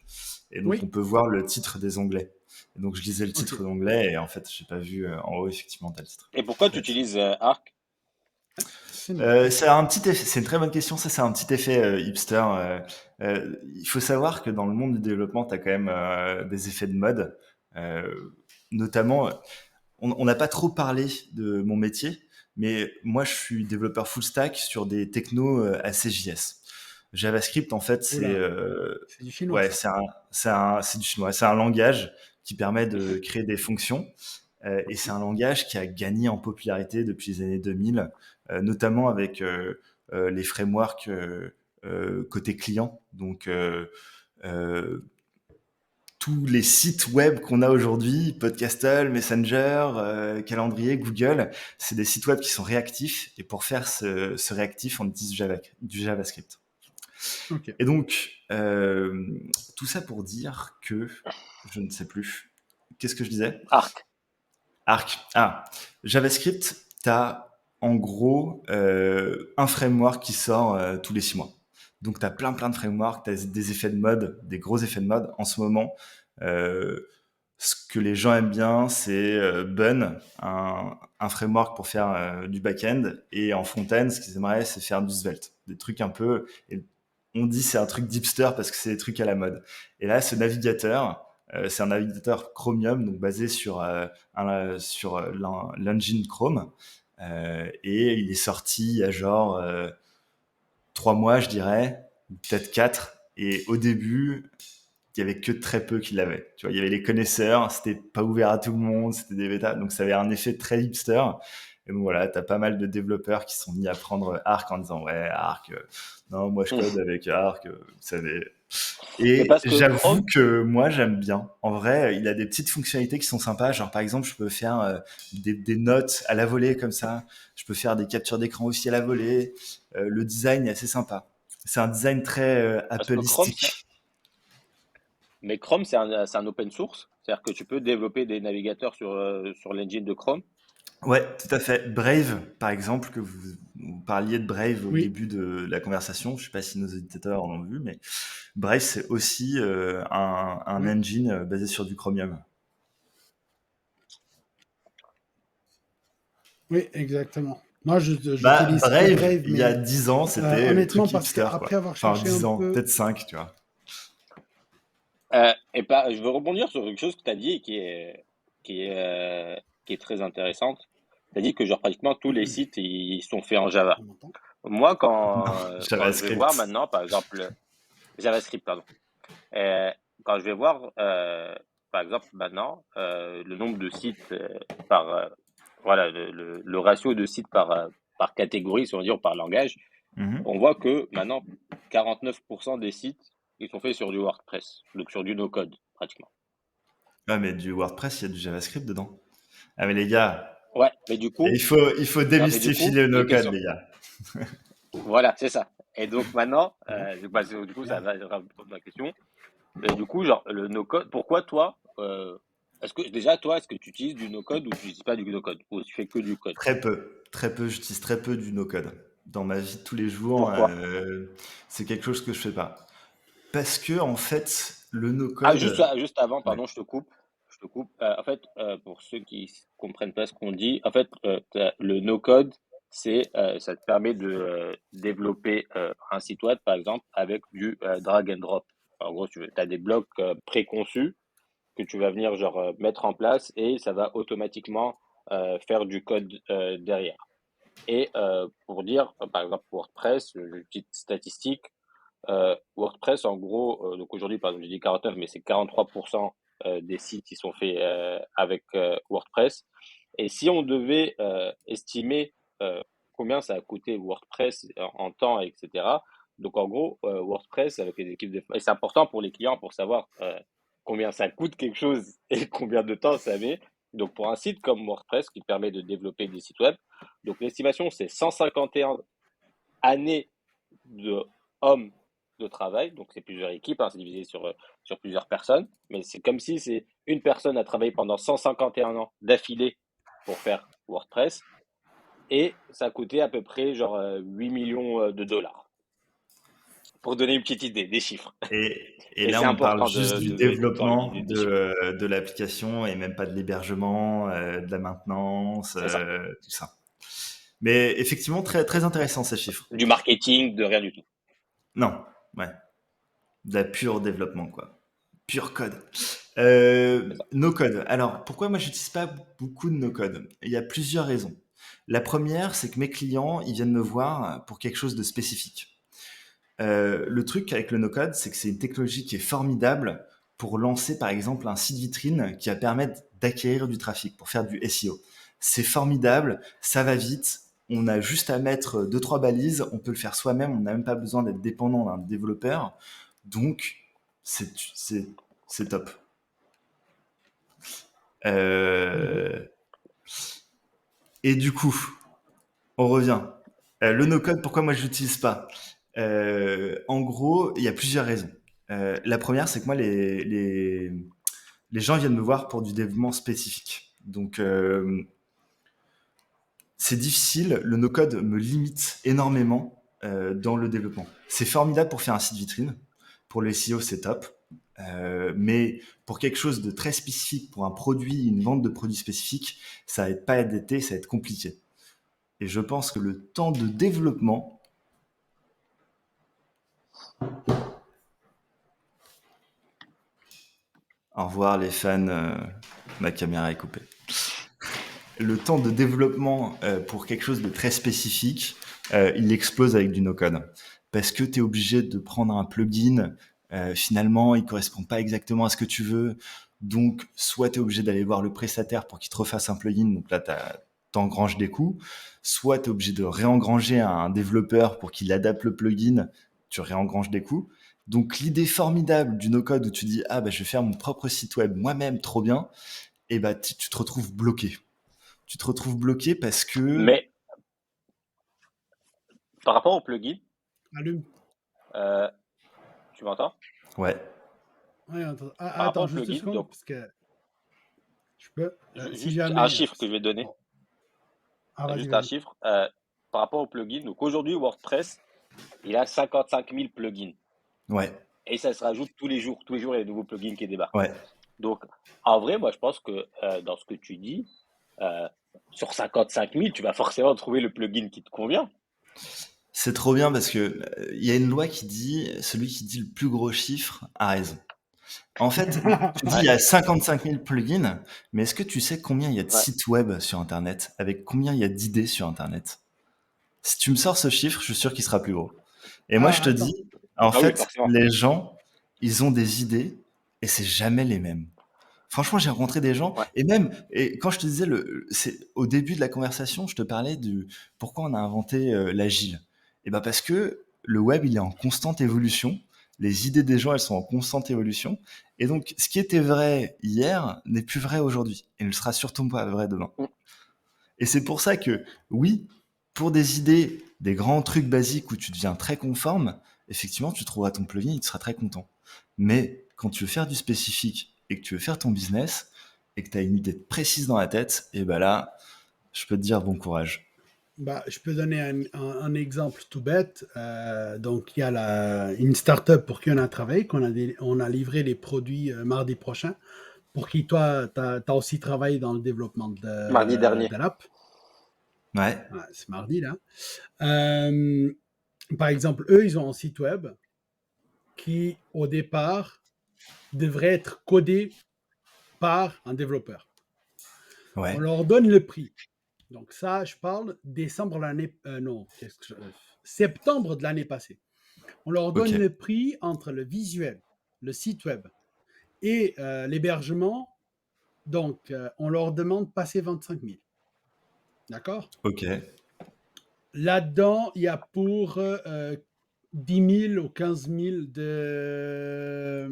et donc on Oui, peut voir le titre des onglets. Et donc je lisais le ok. titre d'onglet, et en fait, j'ai pas vu en haut, effectivement, t'as le titre. Et pourquoi tu Bête. utilises Arc? C'est noté. Ça a un petit effet, c'est une très bonne question, ça c'est un petit effet hipster. Il faut savoir que dans le monde du développement, tu as quand même des effets de mode. Notamment, on n'a pas trop parlé de mon métier, mais moi je suis développeur full stack sur des technos assez JS. JavaScript, en fait, Oula, c'est du chinois, ouais, ça. c'est du chinois, c'est un langage qui permet de créer des fonctions. Et c'est un langage qui a gagné en popularité depuis les années 2000, notamment avec les frameworks côté client. Donc, euh, tous les sites web qu'on a aujourd'hui, Podcastle, Messenger, Calendrier, Google, c'est des sites web qui sont réactifs. Et pour faire ce réactif, on utilise du JavaScript. Ok. Et donc, tout ça pour dire que, je ne sais plus, qu'est-ce que je disais? Arc. Arc. Ah, JavaScript, tu as en gros un framework qui sort tous les 6 mois. Donc, tu as plein de frameworks, tu as des effets de mode, des gros effets de mode. En ce moment, euh, ce que les gens aiment bien, c'est Bun, un framework pour faire du back-end. Et en front-end, ce qu'ils aimeraient, c'est faire du Svelte. Des trucs un peu. Et on dit c'est un truc d'hipster parce que c'est des trucs à la mode. Et là, ce navigateur, c'est un navigateur Chromium, donc basé sur l'engine Chrome. Et il est sorti il y a genre 3 mois, je dirais, peut-être 4. Et au début, il y avait que très peu qui l'avaient. Tu vois, il y avait les connaisseurs, c'était pas ouvert à tout le monde, c'était des bêtas, donc ça avait un effet très hipster. Et donc voilà, t'as pas mal de développeurs qui sont mis à prendre Arc en disant ouais Arc, non moi je code avec Arc, vous savez. Mais Et parce que j'avoue Chrome, que moi j'aime bien. En vrai, il a des petites fonctionnalités qui sont sympas. Genre par exemple, je peux faire des notes à la volée comme ça. Je peux faire des captures d'écran aussi à la volée. Le design est assez sympa. C'est un design très parce que Chrome, Appleistique. mais Chrome, c'est un open source. C'est-à-dire que tu peux développer des navigateurs sur l'engine de Chrome. Ouais, tout à fait. Brave, par exemple, que vous parliez de Brave au Oui. début de la conversation. Je sais pas si nos auditeurs en ont vu, mais Brave, c'est aussi un Oui. engine basé sur du Chromium. Oui, exactement. Moi, Bah, j'utilise que Brave, Brave, il y a mais 10 ans, c'était le honnêtement, truc parce hipster, qu'après quoi. avoir Enfin, cherché un 10 ans, peu. peut-être 5, tu vois. Et pas, je veux rebondir sur quelque chose que tu as dit et qui est très intéressante. Tu as dit que genre pratiquement tous les sites ils sont faits en Java. On m'entend? Moi, Non, quand je vais voir JavaScript. maintenant, par exemple, JavaScript, pardon. Euh, Quand je vais voir, par exemple, maintenant, le nombre de sites par, voilà, le ratio de sites par catégorie, si on veut dire, ou par langage, Mhm. on voit que maintenant, 49% des sites, ils sont faits sur du WordPress, donc sur du no-code, pratiquement. Ah, mais du WordPress, il y a du JavaScript dedans. Ah, mais les gars, Ouais, mais du coup, il faut non, mais du démystifier coup, le j'ai une no-code, question. les gars. Voilà, c'est ça. Et donc maintenant, Ouais, du coup, ça bien. va répondre à ma question. Et du coup, genre, le no-code, pourquoi toi, est-ce que déjà, toi, est-ce que tu utilises du no-code ou tu n'utilises pas du no-code? Ou tu fais que du code? Très peu, j'utilise très peu du no-code. Dans ma vie de tous les jours, Pourquoi? c'est quelque chose que je fais pas. Parce que, en fait, le Ah, no-code, juste avant, ouais. pardon, je te coupe. Je te coupe. En fait, pour ceux qui comprennent pas ce qu'on dit, en fait, le no-code, ça te permet de développer un site web, par exemple, avec du drag and drop. En gros, tu as des blocs préconçus que tu vas venir genre mettre en place et ça va automatiquement faire du code derrière. Et pour dire, par exemple, WordPress, une petite statistique, WordPress, en gros, donc aujourd'hui, par exemple, j'ai dit 49, mais c'est 43% des sites qui sont faits avec WordPress. Et si on devait estimer combien ça a coûté WordPress en temps, etc. Donc en gros, WordPress avec les équipes de... Et c'est important pour les clients pour savoir combien ça coûte quelque chose et combien de temps ça met. Donc pour un site comme WordPress qui permet de développer des sites web, donc l'estimation c'est 151 années de hommes de travail, donc c'est plusieurs équipes, hein, c'est divisé sur plusieurs personnes, mais c'est comme si c'est une personne a travaillé pendant 151 ans d'affilée pour faire WordPress, et ça a coûté à peu près genre 8 millions de dollars, pour donner une petite idée des chiffres. Et Et là, c'est on parle important juste du dans développement l'idée des chiffres. de l'application et même pas de l'hébergement, de la maintenance, C'est ça. tout ça. Mais effectivement, très, très intéressant ces chiffres. Du marketing, de rien du tout. Non, ouais, de la pure développement, quoi. Pure code. C'est ça. No code. Alors, pourquoi moi j'utilise pas beaucoup de no code? Il y a plusieurs raisons. La première, c'est que mes clients, ils viennent me voir pour quelque chose de spécifique. Le truc avec le no-code, c'est que c'est une technologie qui est formidable pour lancer, par exemple, un site vitrine qui va permettre d'acquérir du trafic, pour faire du SEO. C'est formidable, ça va vite, on a juste à mettre deux, trois balises, on peut le faire soi-même, on n'a même pas besoin d'être dépendant d'un développeur. Donc, c'est, c'est, c'est top. Mhm. Euh, et du coup, on revient. Le no-code, pourquoi moi je l'utilise pas? En gros, il y a plusieurs raisons. La première, c'est que moi, les gens viennent me voir pour du développement spécifique. Donc, c'est difficile. Le no-code me limite énormément dans le développement. C'est formidable pour faire un site vitrine. Pour le SEO, c'est top. Mais pour quelque chose de très spécifique, pour un produit, une vente de produits spécifiques, ça va être pas adapté, ça va être compliqué. Et je pense que le temps de développement. Au revoir les fans, ma caméra est coupée. Le temps de développement pour quelque chose de très spécifique, il explose avec du no-code. Parce que tu es obligé de prendre un plugin, finalement, il correspond pas exactement à ce que tu veux. Donc, soit tu es obligé d'aller voir le prestataire pour qu'il te refasse un plugin, donc là, t'engranges des coûts. Soit tu es obligé de réengranger un développeur pour qu'il adapte le plugin, tu réengranges des coûts. Donc, l'idée formidable du no-code où tu dis, ah, bah, je vais faire mon propre site web moi-même, trop bien, et bah, tu te retrouves bloqué. Tu te retrouves bloqué parce que... Mais par rapport au plugin, Allume. euh, tu m'entends? Ouais. Ouais, attends, Par rapport attends au juste une plugin, seconde, donc parce que je peux. Si juste un jamais. chiffre que je vais donner. Bon. Ah, vas-y, Juste un vas-y. chiffre. Par rapport aux plugins, donc aujourd'hui, WordPress, il a 55 000 plugins. Ouais. Et ça se rajoute tous les jours. Tous les jours, il y a des nouveaux plugins qui débarquent. Ouais. Donc, en vrai, moi, je pense que dans ce que tu dis, euh, sur 55 000, tu vas forcément trouver le plugin qui te convient. C'est trop bien parce que il y a une loi qui dit celui qui dit le plus gros chiffre a raison. En fait, tu dis il Ouais, y a 55 000 plugins, mais est-ce que tu sais combien il y a de ouais. sites web sur Internet? Avec combien il y a d'idées sur Internet? Si tu me sors ce chiffre, je suis sûr qu'il sera plus gros. Et moi, je Ah, te attends. dis, en Ah oui, fait, forcément. les gens, ils ont des idées et c'est jamais les mêmes. Franchement, j'ai rencontré des gens Ouais. et quand je te disais c'est au début de la conversation, je te parlais du pourquoi on a inventé l'agile. Et ben parce que le web, il est en constante évolution. Les idées des gens, elles sont en constante évolution. Et donc, ce qui était vrai hier n'est plus vrai aujourd'hui et ne sera surtout pas vrai demain. Mm. Et c'est pour ça que, oui, pour des idées, des grands trucs basiques où tu deviens très conforme, effectivement, tu trouveras ton plugin, il te sera très content. Mais quand tu veux faire du spécifique et que tu veux faire ton business et que tu as une idée précise dans la tête, et ben là, je peux te dire bon courage. Bah, je peux donner un exemple tout bête. Donc, il y a une startup pour qui on a travaillé, on a livré les produits mardi prochain, pour qui toi, tu as aussi travaillé dans le développement Mardi dernier. de l'app. Ouais, Ouais, c'est mardi, là. Euh, Par exemple, eux, ils ont un site web qui, au départ, devrait être codé par un développeur. On ouais, leur donne le prix. Donc ça, je parle décembre non, septembre de l'année passée. On leur ok, donne le prix entre le visuel, le site web et l'hébergement. Donc, on leur demande de passer 25 000. D'accord? ok, Là-dedans, il y a pour 10 000 ou 15 000 de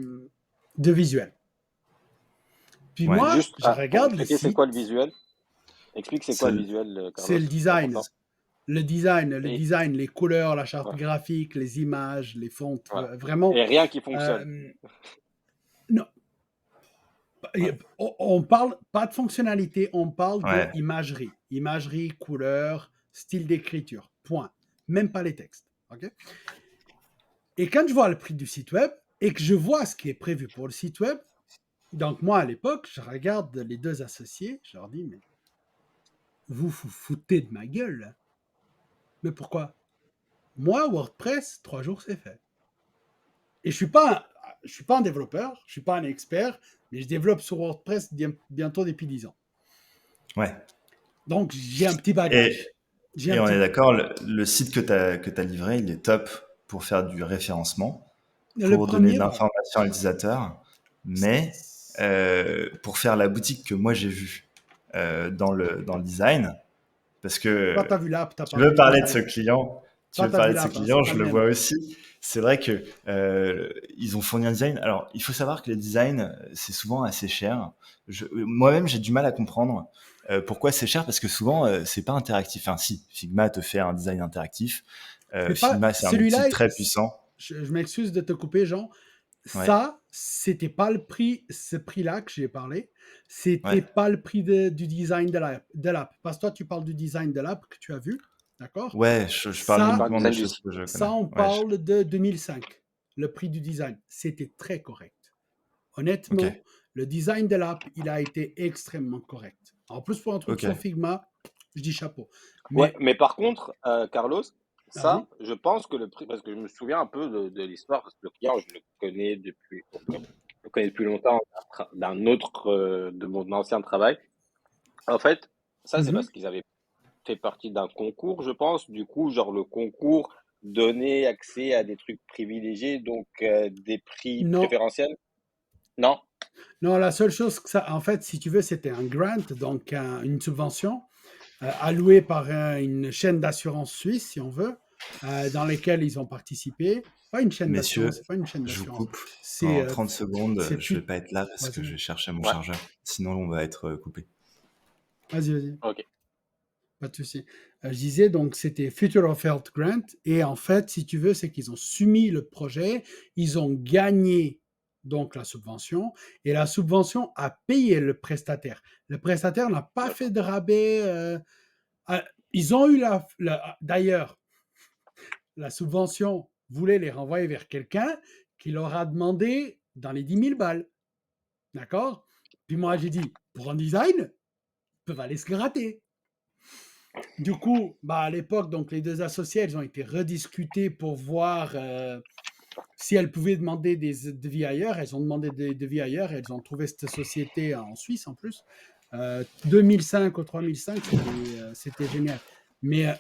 visuel. Puis ouais, moi, Juste je pour regarde le expliquer, c'est quoi le site, visuel? Explique c'est quoi le c'est, visuel, c'est Carlos, le c'est design. important. Et, Les couleurs, la charte ouais, graphique, les images, les fontes, voilà. vraiment. Et rien qui fonctionne. Euh, non, Ouais. on parle pas de fonctionnalité, on parle de ouais, imagerie. Imagerie, couleur, style d'écriture. Point. Même pas les textes. OK? Et quand je vois le prix du site web et que je vois ce qui est prévu pour le site web, donc moi à l'époque, je regarde les deux associés, je leur dis, mais vous vous foutez de ma gueule, là. Mais pourquoi? Moi, WordPress, 3 jours, c'est fait. Et je suis pas un développeur, je suis pas un expert, mais je développe sur WordPress bientôt depuis 10 ans. ouais. Donc, j'ai un petit Et, bagage. J'ai et un on est petit. d'accord, le site que tu as livré, il est top pour faire du référencement, Le pour donner de premier, ouais. l'information à l'utilisateur, mais pour faire la boutique que moi j'ai vue dans le design, parce Toi, que tu as vu l'app, tu n'as tu pas vu veux le parler de ce design. client, tu Toi, veux tu as vu parler de ce l'app, hein, c'est client, pas je le le même. vois aussi. C'est vrai que ils ont fourni un design. Alors, il faut savoir que les designs, c'est souvent assez cher. Moi-même, j'ai du mal à comprendre pourquoi c'est cher, parce que souvent, c'est pas interactif. Enfin, si, Figma te fait un design interactif. C'est pas Figma, c'est un outil celui-là. très puissant. Je m'excuse de te couper, Jean. Ouais, Ça, c'était pas le prix, ce prix-là que j'ai parlé. C'était ouais, pas le prix du design de l'app. Parce que toi, tu parles du design de l'app que tu as vu, d'accord? ouais. Je parle Ça, Pas le uniquement des design du choses site. que je ça, connais. on Ouais, parle de 2005. Le prix du design, c'était très correct. ok, Honnêtement, le design de l'app, il a été extrêmement correct. En plus, pour un truc ok. sur Figma, je dis chapeau. Ouais, Mais, mais par contre, Carlos, ça, vas-y. je pense que le prix, parce que je me souviens un peu de l'histoire, parce que le client, je le connais depuis, je le connais depuis longtemps d'un autre, de mon ancien travail. En fait, ça, c'est Mhm. parce qu'ils avaient fait partie d'un concours, je pense. Du coup, genre, le concours donnait accès à des trucs privilégiés, donc des prix Non, préférentiels. Non? non, la seule chose que ça, en fait, si tu veux, c'était un grant, donc une subvention allouée par une chaîne d'assurance suisse, si on veut, dans lesquelles ils ont participé. Pas une chaîne d'assurance, Messieurs, c'est pas une chaîne je vous d'assurance. coupe C'est en 30 secondes. c'est Je vais plus. pas être là parce que je Vas-y, vais chercher mon Ouais, chargeur. Sinon, on va être coupé. vas-y. ok. Pas de souci. Je disais donc c'était Future of Health Grant et en fait, si tu veux, c'est qu'ils ont soumis le projet, ils ont gagné donc la subvention et la subvention a payé le prestataire. Le prestataire n'a pas fait D'accord. de rabais. Ils ont eu d'ailleurs la subvention voulait les renvoyer vers quelqu'un qui leur a demandé dans les 10 000 balles. D'accord? Puis moi, j'ai dit, pour un design, ils peuvent aller se gratter. Du coup, bah, à l'époque, donc les deux associés, elles ont été rediscutées pour voir si elles pouvaient demander des devis ailleurs. Elles ont demandé des devis ailleurs et elles ont trouvé cette société en Suisse en plus. 2005 ou 3005, c'était génial. Mais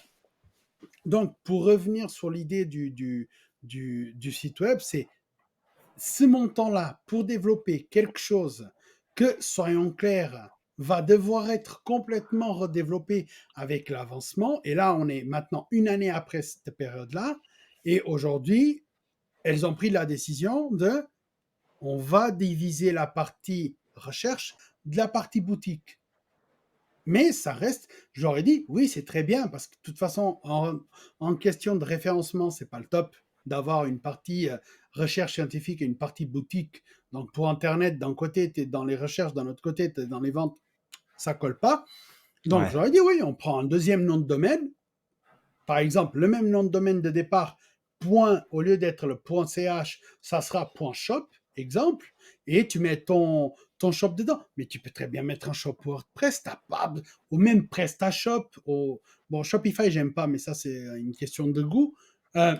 Donc, pour revenir sur l'idée du site web, c'est ce montant-là pour développer quelque chose que, soyons clairs, va devoir être complètement redéveloppé avec l'avancement. Et là, on est maintenant une année après cette période-là. Et aujourd'hui, elles ont pris la décision de on va diviser la partie recherche de la partie boutique. Mais ça reste, j'aurais dit, oui, c'est très bien, parce que de toute façon, en question de référencement, c'est pas le top d'avoir une partie recherche scientifique et une partie boutique. Donc pour Internet, d'un côté, tu es dans les recherches, d'un autre côté, tu es dans les ventes, ça colle pas. Donc Ouais, j'aurais dit, oui, on prend un deuxième nom de domaine, par exemple, le même nom de domaine de départ, point, au lieu d'être le .ch, ça sera .shop, exemple, et tu mets ton shop dedans. Mais tu peux très bien mettre un shop WordPress, t'as pas, ou même PrestaShop, bon, Shopify, j'aime pas, mais ça, c'est une question de goût. Euh,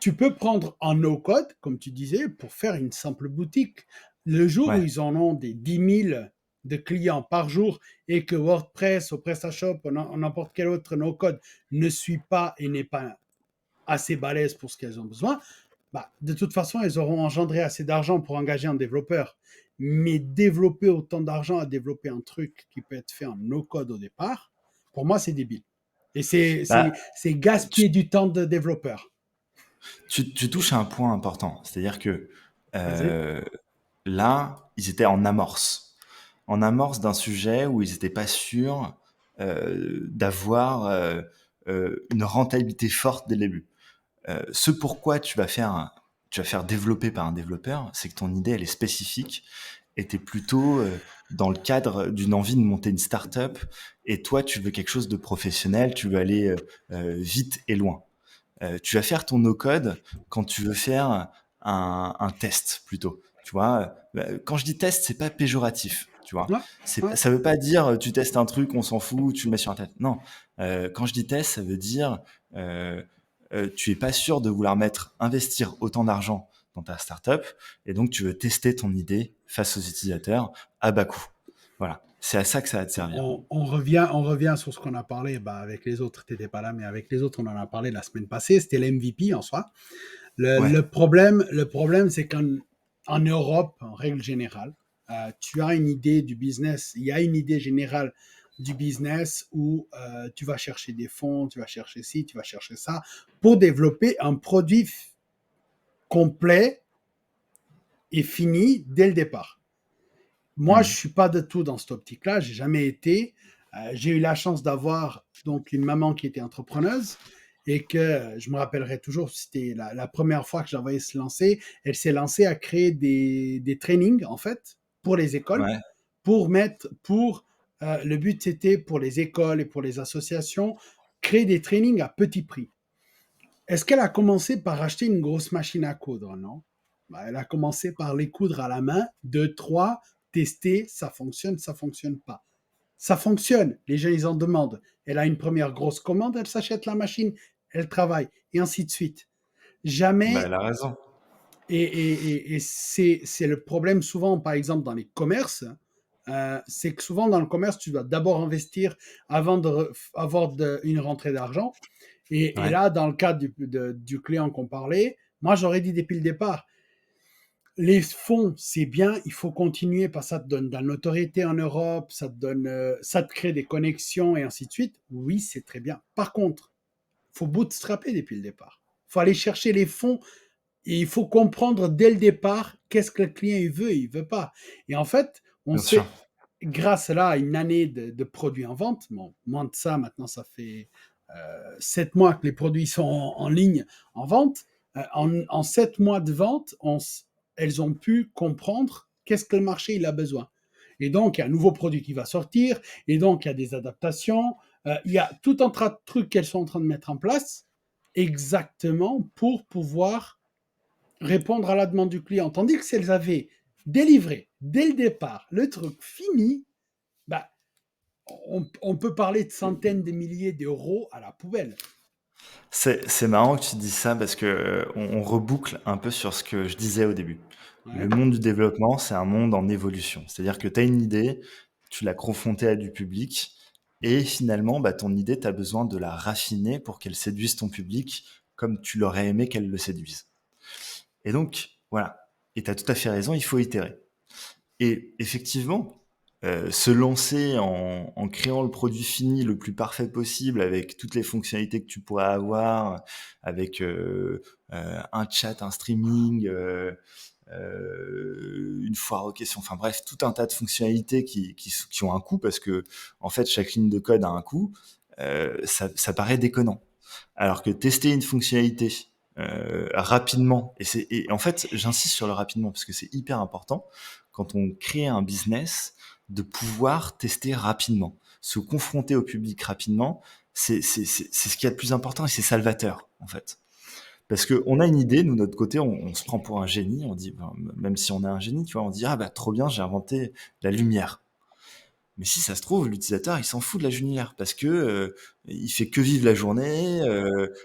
Tu peux prendre en no-code, comme tu disais, pour faire une simple boutique. Le jour où ouais, ils en ont des 10 000 de clients par jour et que WordPress ou PrestaShop ou n'importe quel autre no-code ne suit pas et n'est pas assez balèze pour ce qu'elles ont besoin, bah, de toute façon, elles auront engendré assez d'argent pour engager un développeur. Mais développer autant d'argent à développer un truc qui peut être fait en no-code au départ, pour moi, c'est débile. Et bah, gaspiller du temps de développeur. tu touches à un point important, c'est-à-dire que Vas-y. euh, là, ils étaient en amorce d'un sujet où ils n'étaient pas sûrs d'avoir une rentabilité forte dès le début. Ce pourquoi tu vas faire développer par un développeur, c'est que ton idée, elle est spécifique et tu es plutôt dans le cadre d'une envie de monter une startup et toi, tu veux quelque chose de professionnel, tu veux aller vite et loin. Tu vas faire ton no-code quand tu veux faire un test plutôt. Tu vois, quand je dis test, c'est pas péjoratif. Tu vois, Ouais, ouais. ça veut pas dire tu testes un truc, on s'en fout, tu le mets sur un test. Non, quand je dis test, ça veut dire euh, tu es pas sûr de vouloir investir autant d'argent dans ta startup et donc tu veux tester ton idée face aux utilisateurs à bas coût. Voilà, c'est à ça que ça va te servir. On revient sur ce qu'on a parlé bah, avec les autres. Tu n'étais pas là, mais avec les autres, on en a parlé la semaine passée. C'était l'MVP en soi. Le, Ouais, le problème, le problème c'est qu'en Europe, en règle générale, tu as une idée du business. Il y a une idée générale du business où tu vas chercher des fonds, tu vas chercher ci, tu vas chercher ça, pour développer un produit complet et fini dès le départ. Moi, je hmm, suis pas de tout dans cette optique-là. J'ai jamais été. J'ai eu la chance d'avoir donc une maman qui était entrepreneuse et que je me rappellerai toujours, c'était la première fois que j'avais se lancer. Elle s'est lancée à créer des trainings en fait pour les écoles, ouais, le but c'était pour les écoles et pour les associations créer des trainings à petit prix. Est-ce qu'elle a commencé par acheter une grosse machine à coudre? Non. Bah, elle a commencé par les coudre à la main, deux, trois, tester, ça fonctionne pas. Ça fonctionne, les gens ils en demandent. Elle a une première grosse commande, elle s'achète la machine, elle travaille, et ainsi de suite. bah, Jamais, elle a raison. et c'est le problème souvent, par exemple, dans les commerces, c'est que souvent dans le commerce, tu dois d'abord investir avant d'avoir une rentrée d'argent. Et Ouais. là, dans le cas du client qu'on parlait, moi j'aurais dit depuis le départ, les fonds, c'est bien, il faut continuer parce que ça te donne de la notoriété en Europe, ça te crée des connexions et ainsi de suite. Oui, c'est très bien. Par contre, il faut bootstrapper depuis le départ. Il faut aller chercher les fonds et il faut comprendre dès le départ qu'est-ce que le client il veut pas. Et en fait, on Bien sûr. sait, grâce là à une année de produits en vente, bon, moins de ça, maintenant ça fait 7 mois que les produits sont en ligne en vente. En 7 mois de vente, elles ont pu comprendre qu'est-ce que le marché il a besoin. Et donc, il y a un nouveau produit qui va sortir, et donc il y a des adaptations, il y a tout un tas de trucs qu'elles sont en train de mettre en place exactement pour pouvoir répondre à la demande du client. Tandis que si elles avaient délivré dès le départ le truc fini, bah, on peut parler de centaines de milliers d'euros à la poubelle. C'est marrant que tu dis ça parce que on reboucle un peu sur ce que je disais au début. Le Ouais. monde du développement, c'est un monde en évolution. C'est-à-dire que tu as une idée, tu l'as confrontée à du public, Et finalement, bah, ton idée, tu as besoin de la raffiner pour qu'elle séduise ton public comme tu l'aurais aimé qu'elle le séduise. Et donc, voilà. Et tu as tout à fait raison, il faut itérer. Et effectivement, se lancer en créant le produit fini le plus parfait possible avec toutes les fonctionnalités que tu pourrais avoir, avec un chat, un streaming, une foire aux questions, enfin bref, tout un tas de fonctionnalités qui ont un coût parce que en fait chaque ligne de code a un coût, ça paraît déconnant. Alors que tester une fonctionnalité rapidement, et en fait j'insiste sur le rapidement parce que c'est hyper important quand on crée un business de pouvoir tester rapidement, se confronter au public rapidement, c'est ce qu'il y a de plus important et c'est salvateur en fait. Parce qu'on a une idée, nous, de notre côté, on se prend pour un génie, on dit, ben, même si on est un génie, tu vois, on dit, ah bah trop bien, j'ai inventé la lumière. Mais si ça se trouve, l'utilisateur, il s'en fout de la lumière, parce que il fait que vivre la journée,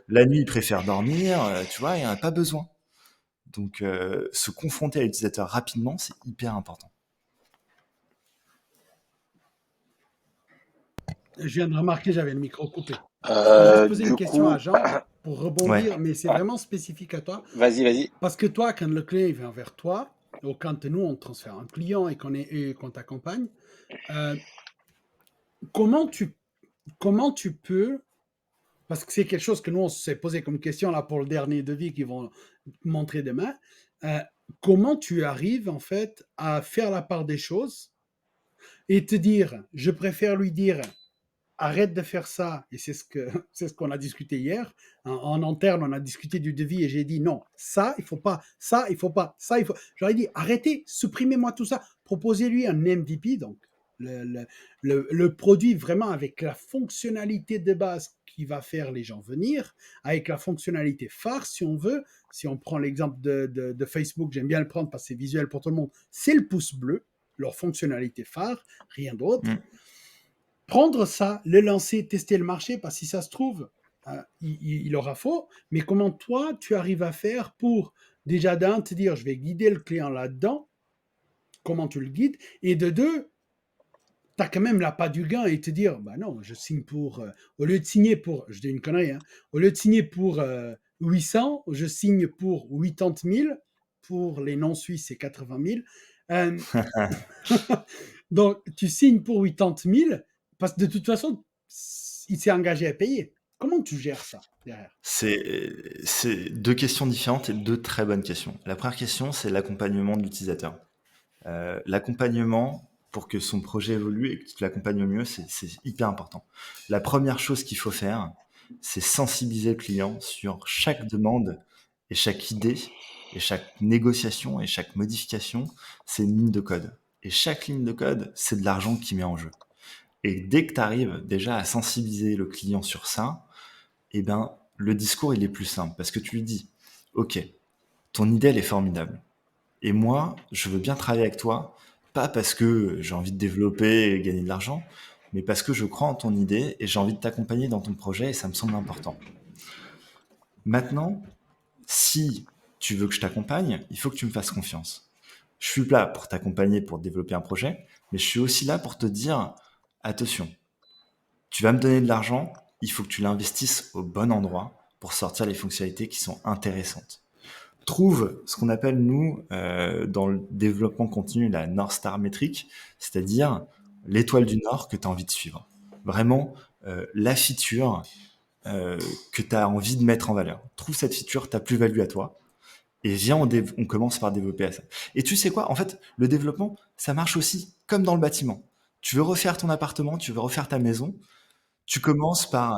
la nuit, il préfère dormir, tu vois, il n'y en a pas besoin. Donc, se confronter à l'utilisateur rapidement, c'est hyper important. Je viens de remarquer, j'avais le micro coupé. Je peux juste poser une Du question à coup, Jean pour Ouais, rebondir, mais c'est ah, vraiment spécifique à toi. vas-y. Parce que toi, quand le client il vient vers toi, ou quand nous, on transfère un client et qu'on t'accompagne, euh, comment tu, comment tu peux, parce que c'est quelque chose que nous, on s'est posé comme question là pour le dernier devis qu'ils vont montrer demain, euh, comment tu arrives en fait à faire la part des choses et te dire, je préfère lui dire, arrête de faire ça, et c'est c'est ce qu'on a discuté hier. En interne, on a discuté du devis et j'ai dit non, ça, il faut pas, ça, il faut pas, ça, il faut. J'aurais dit arrêtez, supprimez-moi tout ça, proposez-lui un MVP, donc le produit vraiment avec la fonctionnalité de base qui va faire les gens venir, avec la fonctionnalité phare, si on veut. Si on prend l'exemple de Facebook, j'aime bien le prendre parce que c'est visuel pour tout le monde, c'est le pouce bleu, leur fonctionnalité phare, rien d'autre. mm, Prendre ça, le lancer, tester le marché, parce que si ça se trouve, il aura faux, mais comment toi, tu arrives à faire pour déjà d'un, te dire, je vais guider le client là-dedans, comment tu le guides, et de deux, tu as quand même la pas du gain et te dire, bah non, je signe pour, au lieu de signer pour, je dis une connerie, hein, au lieu de signer pour 800, je signe pour 80 000, pour les non-suisses, c'est 80 000. Euh, Donc, tu signes pour 80 000 parce que de toute façon, il s'est engagé à payer. Comment tu gères ça derrière? c'est deux questions différentes et deux très bonnes questions. La première question, c'est l'accompagnement de l'utilisateur. L'accompagnement, pour que son projet évolue et que tu l'accompagnes au mieux, c'est hyper important. La première chose qu'il faut faire, c'est sensibiliser le client sur chaque demande et chaque idée et chaque négociation et chaque modification, c'est une ligne de code. Et chaque ligne de code, c'est de l'argent qui met en jeu. Et dès que tu arrives déjà à sensibiliser le client sur ça, eh ben, le discours, il est plus simple parce que tu lui dis, OK, ton idée, elle est formidable. Et moi, je veux bien travailler avec toi, pas parce que j'ai envie de développer et gagner de l'argent, mais parce que je crois en ton idée et j'ai envie de t'accompagner dans ton projet et ça me semble important. Maintenant, si tu veux que je t'accompagne, il faut que tu me fasses confiance. Je suis là pour t'accompagner, pour développer un projet, mais je suis aussi là pour te dire, attention, tu vas me donner de l'argent, il faut que tu l'investisses au bon endroit pour sortir les fonctionnalités qui sont intéressantes. Trouve ce qu'on appelle, nous, dans le développement continu, la North Star métrique, c'est-à-dire l'étoile du Nord que tu as envie de suivre. Vraiment, la feature que tu as envie de mettre en valeur. Trouve cette feature, ta plus-value à toi, et viens, on commence par développer à ça. Et tu sais quoi? En fait, le développement, ça marche aussi comme dans le bâtiment. Tu veux refaire ton appartement, tu veux refaire ta maison, tu commences par...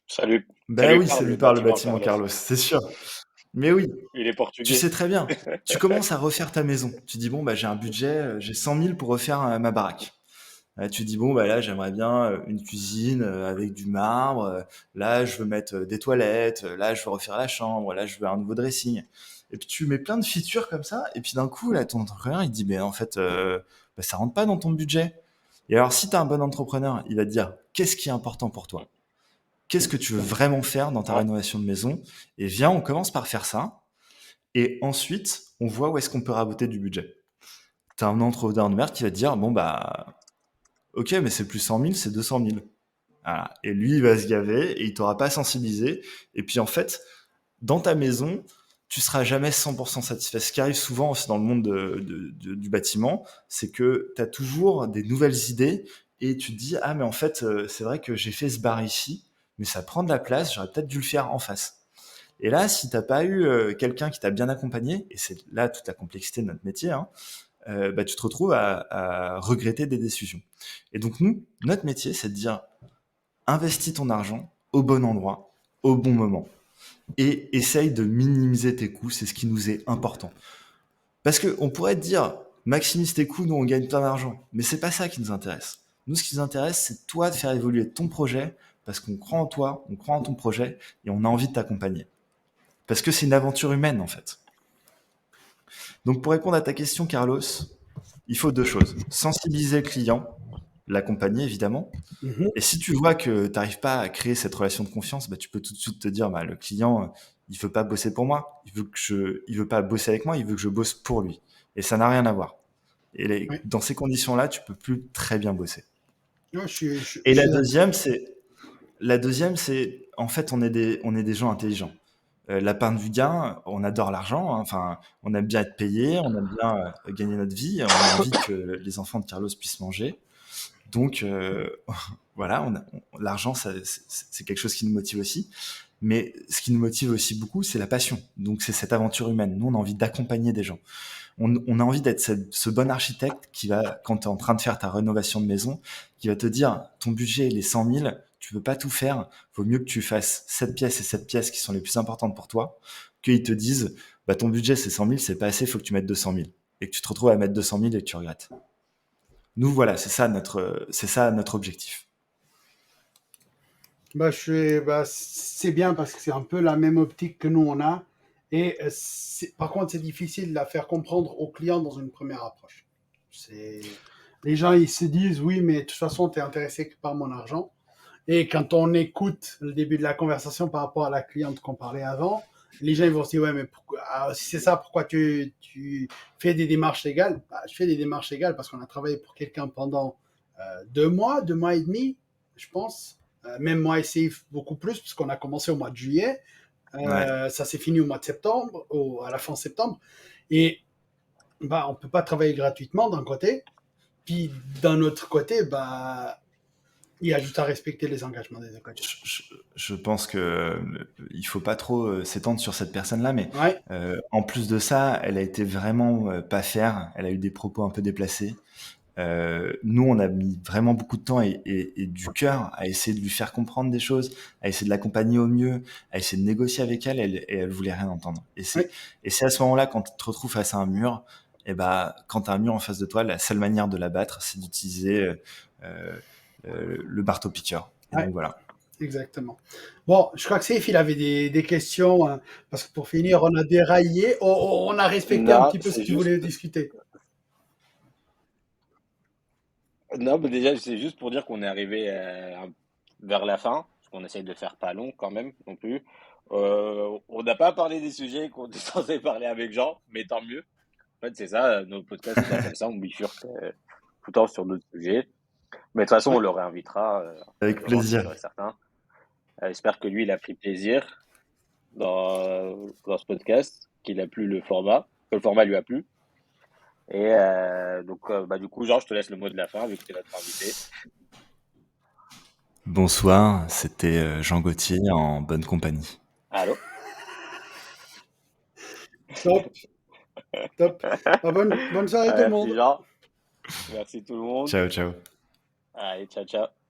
Ça Ben lui oui, ça parle lui le parle le bâtiment, bâtiment, Carlos. Carlos, c'est sûr. Mais oui, Il est tu sais portugais. très bien. Tu commences à refaire ta maison. Tu dis, bon, bah, j'ai un budget, j'ai 100 000 pour refaire ma baraque. Tu dis, bon, bah, là, j'aimerais bien une cuisine avec du marbre. Là, je veux mettre des toilettes. Là, je veux refaire la chambre. Là, je veux un nouveau dressing. Et puis, tu mets plein de features comme ça. Et puis, d'un coup, là, ton entrepreneur, il dit, ben, en fait, bah, ça rentre pas dans ton budget. Et alors, si tu as un bon entrepreneur, il va te dire, qu'est-ce qui est important pour toi? Qu'est-ce que tu veux vraiment faire dans ta Ouais. rénovation de maison? Et viens, on commence par faire ça. Et ensuite, on voit où est-ce qu'on peut raboter du budget. Tu as un entrepreneur qui va te dire, bon, bah, ok, mais c'est plus 100 000, c'est 200 000. Voilà. Et lui, il va se gaver et il t'aura pas sensibilisé. Et puis en fait, dans ta maison, tu seras jamais 100% satisfait. Ce qui arrive souvent aussi dans le monde du bâtiment, c'est que tu as toujours des nouvelles idées et tu te dis, ah mais en fait, c'est vrai que j'ai fait ce bar ici, mais ça prend de la place, j'aurais peut-être dû le faire en face. Et là, si t'as pas eu quelqu'un qui t'a bien accompagné, et c'est là toute la complexité de notre métier, hein, bah, tu te retrouves à regretter des décisions. Et donc nous, notre métier, c'est de dire, investis ton argent au bon endroit, au bon moment. Et essaye de minimiser tes coûts, c'est ce qui nous est important. Parce qu'on pourrait te dire, maximise tes coûts, nous on gagne plein d'argent. Mais c'est pas ça qui nous intéresse. Nous, ce qui nous intéresse, c'est toi de faire évoluer ton projet, parce qu'on croit en toi, on croit en ton projet, et on a envie de t'accompagner. Parce que c'est une aventure humaine, en fait. Donc pour répondre à ta question, Carlos, il faut deux choses. Sensibiliser le client, l'accompagner évidemment. Mhm. Et si tu vois que tu n'arrives pas à créer cette relation de confiance, bah, tu peux tout de suite te dire, bah, le client, il veut pas bosser pour moi, il veut pas bosser avec moi, il veut que je bosse pour lui. Et ça n'a rien à voir. Et Oui. dans ces conditions-là, tu peux plus très bien bosser. Non, Et je suis d'accord. la deuxième, c'est, en fait, on est des gens intelligents. La part du gain, on adore l'argent, hein. Enfin, on aime bien être payé, on aime bien gagner notre vie, on a envie que les enfants de Carlos puissent manger. Donc, voilà, l'argent, c'est quelque chose qui nous motive aussi. Mais ce qui nous motive aussi beaucoup, c'est la passion. Donc, c'est cette aventure humaine. Nous, on a envie d'accompagner des gens. On a envie d'être ce bon architecte qui va, quand tu es en train de faire ta rénovation de maison, qui va te dire, ton budget, il est 100 000, tu peux pas tout faire. Vaut mieux que tu fasses cette pièce et cette pièce qui sont les plus importantes pour toi, qu'ils te disent, bah, ton budget, c'est 100 000, c'est pas assez, il faut que tu mettes 200 000. Et que tu te retrouves à mettre 200 000 et que tu regrettes. Nous, voilà, c'est ça notre objectif. Bah, c'est bien parce que c'est un peu la même optique que nous on a. Et par contre, c'est difficile de la faire comprendre aux clients dans une première approche. Les gens, ils se disent, oui, mais de toute façon, tu es intéressé que par mon argent. Et quand on écoute le début de la conversation par rapport à la cliente qu'on parlait avant, les gens ils vont se dire, ouais, mais si c'est ça, pourquoi tu fais des démarches légales? Bah, je fais des démarches légales parce qu'on a travaillé pour quelqu'un pendant 2 mois et demi, je pense. Même moi et Safe, beaucoup plus, parce qu'on a commencé au mois de juillet. Ouais. Ça s'est fini au mois de septembre, à la fin septembre. Et bah, on ne peut pas travailler gratuitement d'un côté. Puis d'un autre côté, bah, il y a juste à respecter les engagements des deux côtés. Je pense que il faut pas trop s'étendre sur cette personne-là, mais Ouais, en plus de ça, elle a été vraiment pas faire. Elle a eu des propos un peu déplacés. Nous, on a mis vraiment beaucoup de temps et du cœur à essayer de lui faire comprendre des choses, à essayer de l'accompagner au mieux, à essayer de négocier avec elle, et elle voulait rien entendre. ouais, Et c'est à ce moment-là, quand tu te retrouves face à un mur, et bah, quand tu as un mur en face de toi, la seule manière de l'abattre, c'est d'utiliser euh, le marteau-piqueur. Et ouais, donc voilà. exactement. Bon, je crois que Safe, il avait des questions, hein, parce que pour finir, on a déraillé, on a respecté un Non, petit peu ce c'est qu'il voulait juste. discuter. Non, mais déjà, c'est juste pour dire qu'on est arrivé vers la fin, parce qu'on essaye de faire pas long quand même non plus. On n'a pas parlé des sujets qu'on était censé parler avec Jean, mais tant mieux. En fait, c'est ça, nos podcasts, c'est comme ça, on bifurque tout le temps sur d'autres sujets. Mais de toute façon, on Ouais, le réinvitera, Avec Jean, c'est plaisir. sûr et certain. J'espère que lui, il a pris plaisir dans ce podcast, qu'il a plu le format, que le format lui a plu. Et donc, bah, du coup, Jean, je te laisse le mot de la fin, vu que tu es notre invité. Bonsoir, c'était Jean Gauthier en bonne compagnie. Allô? top, top. Bah, bonne soirée tout le Merci monde. Jean, merci tout le monde. Ciao, ciao. Allez, ciao, ciao.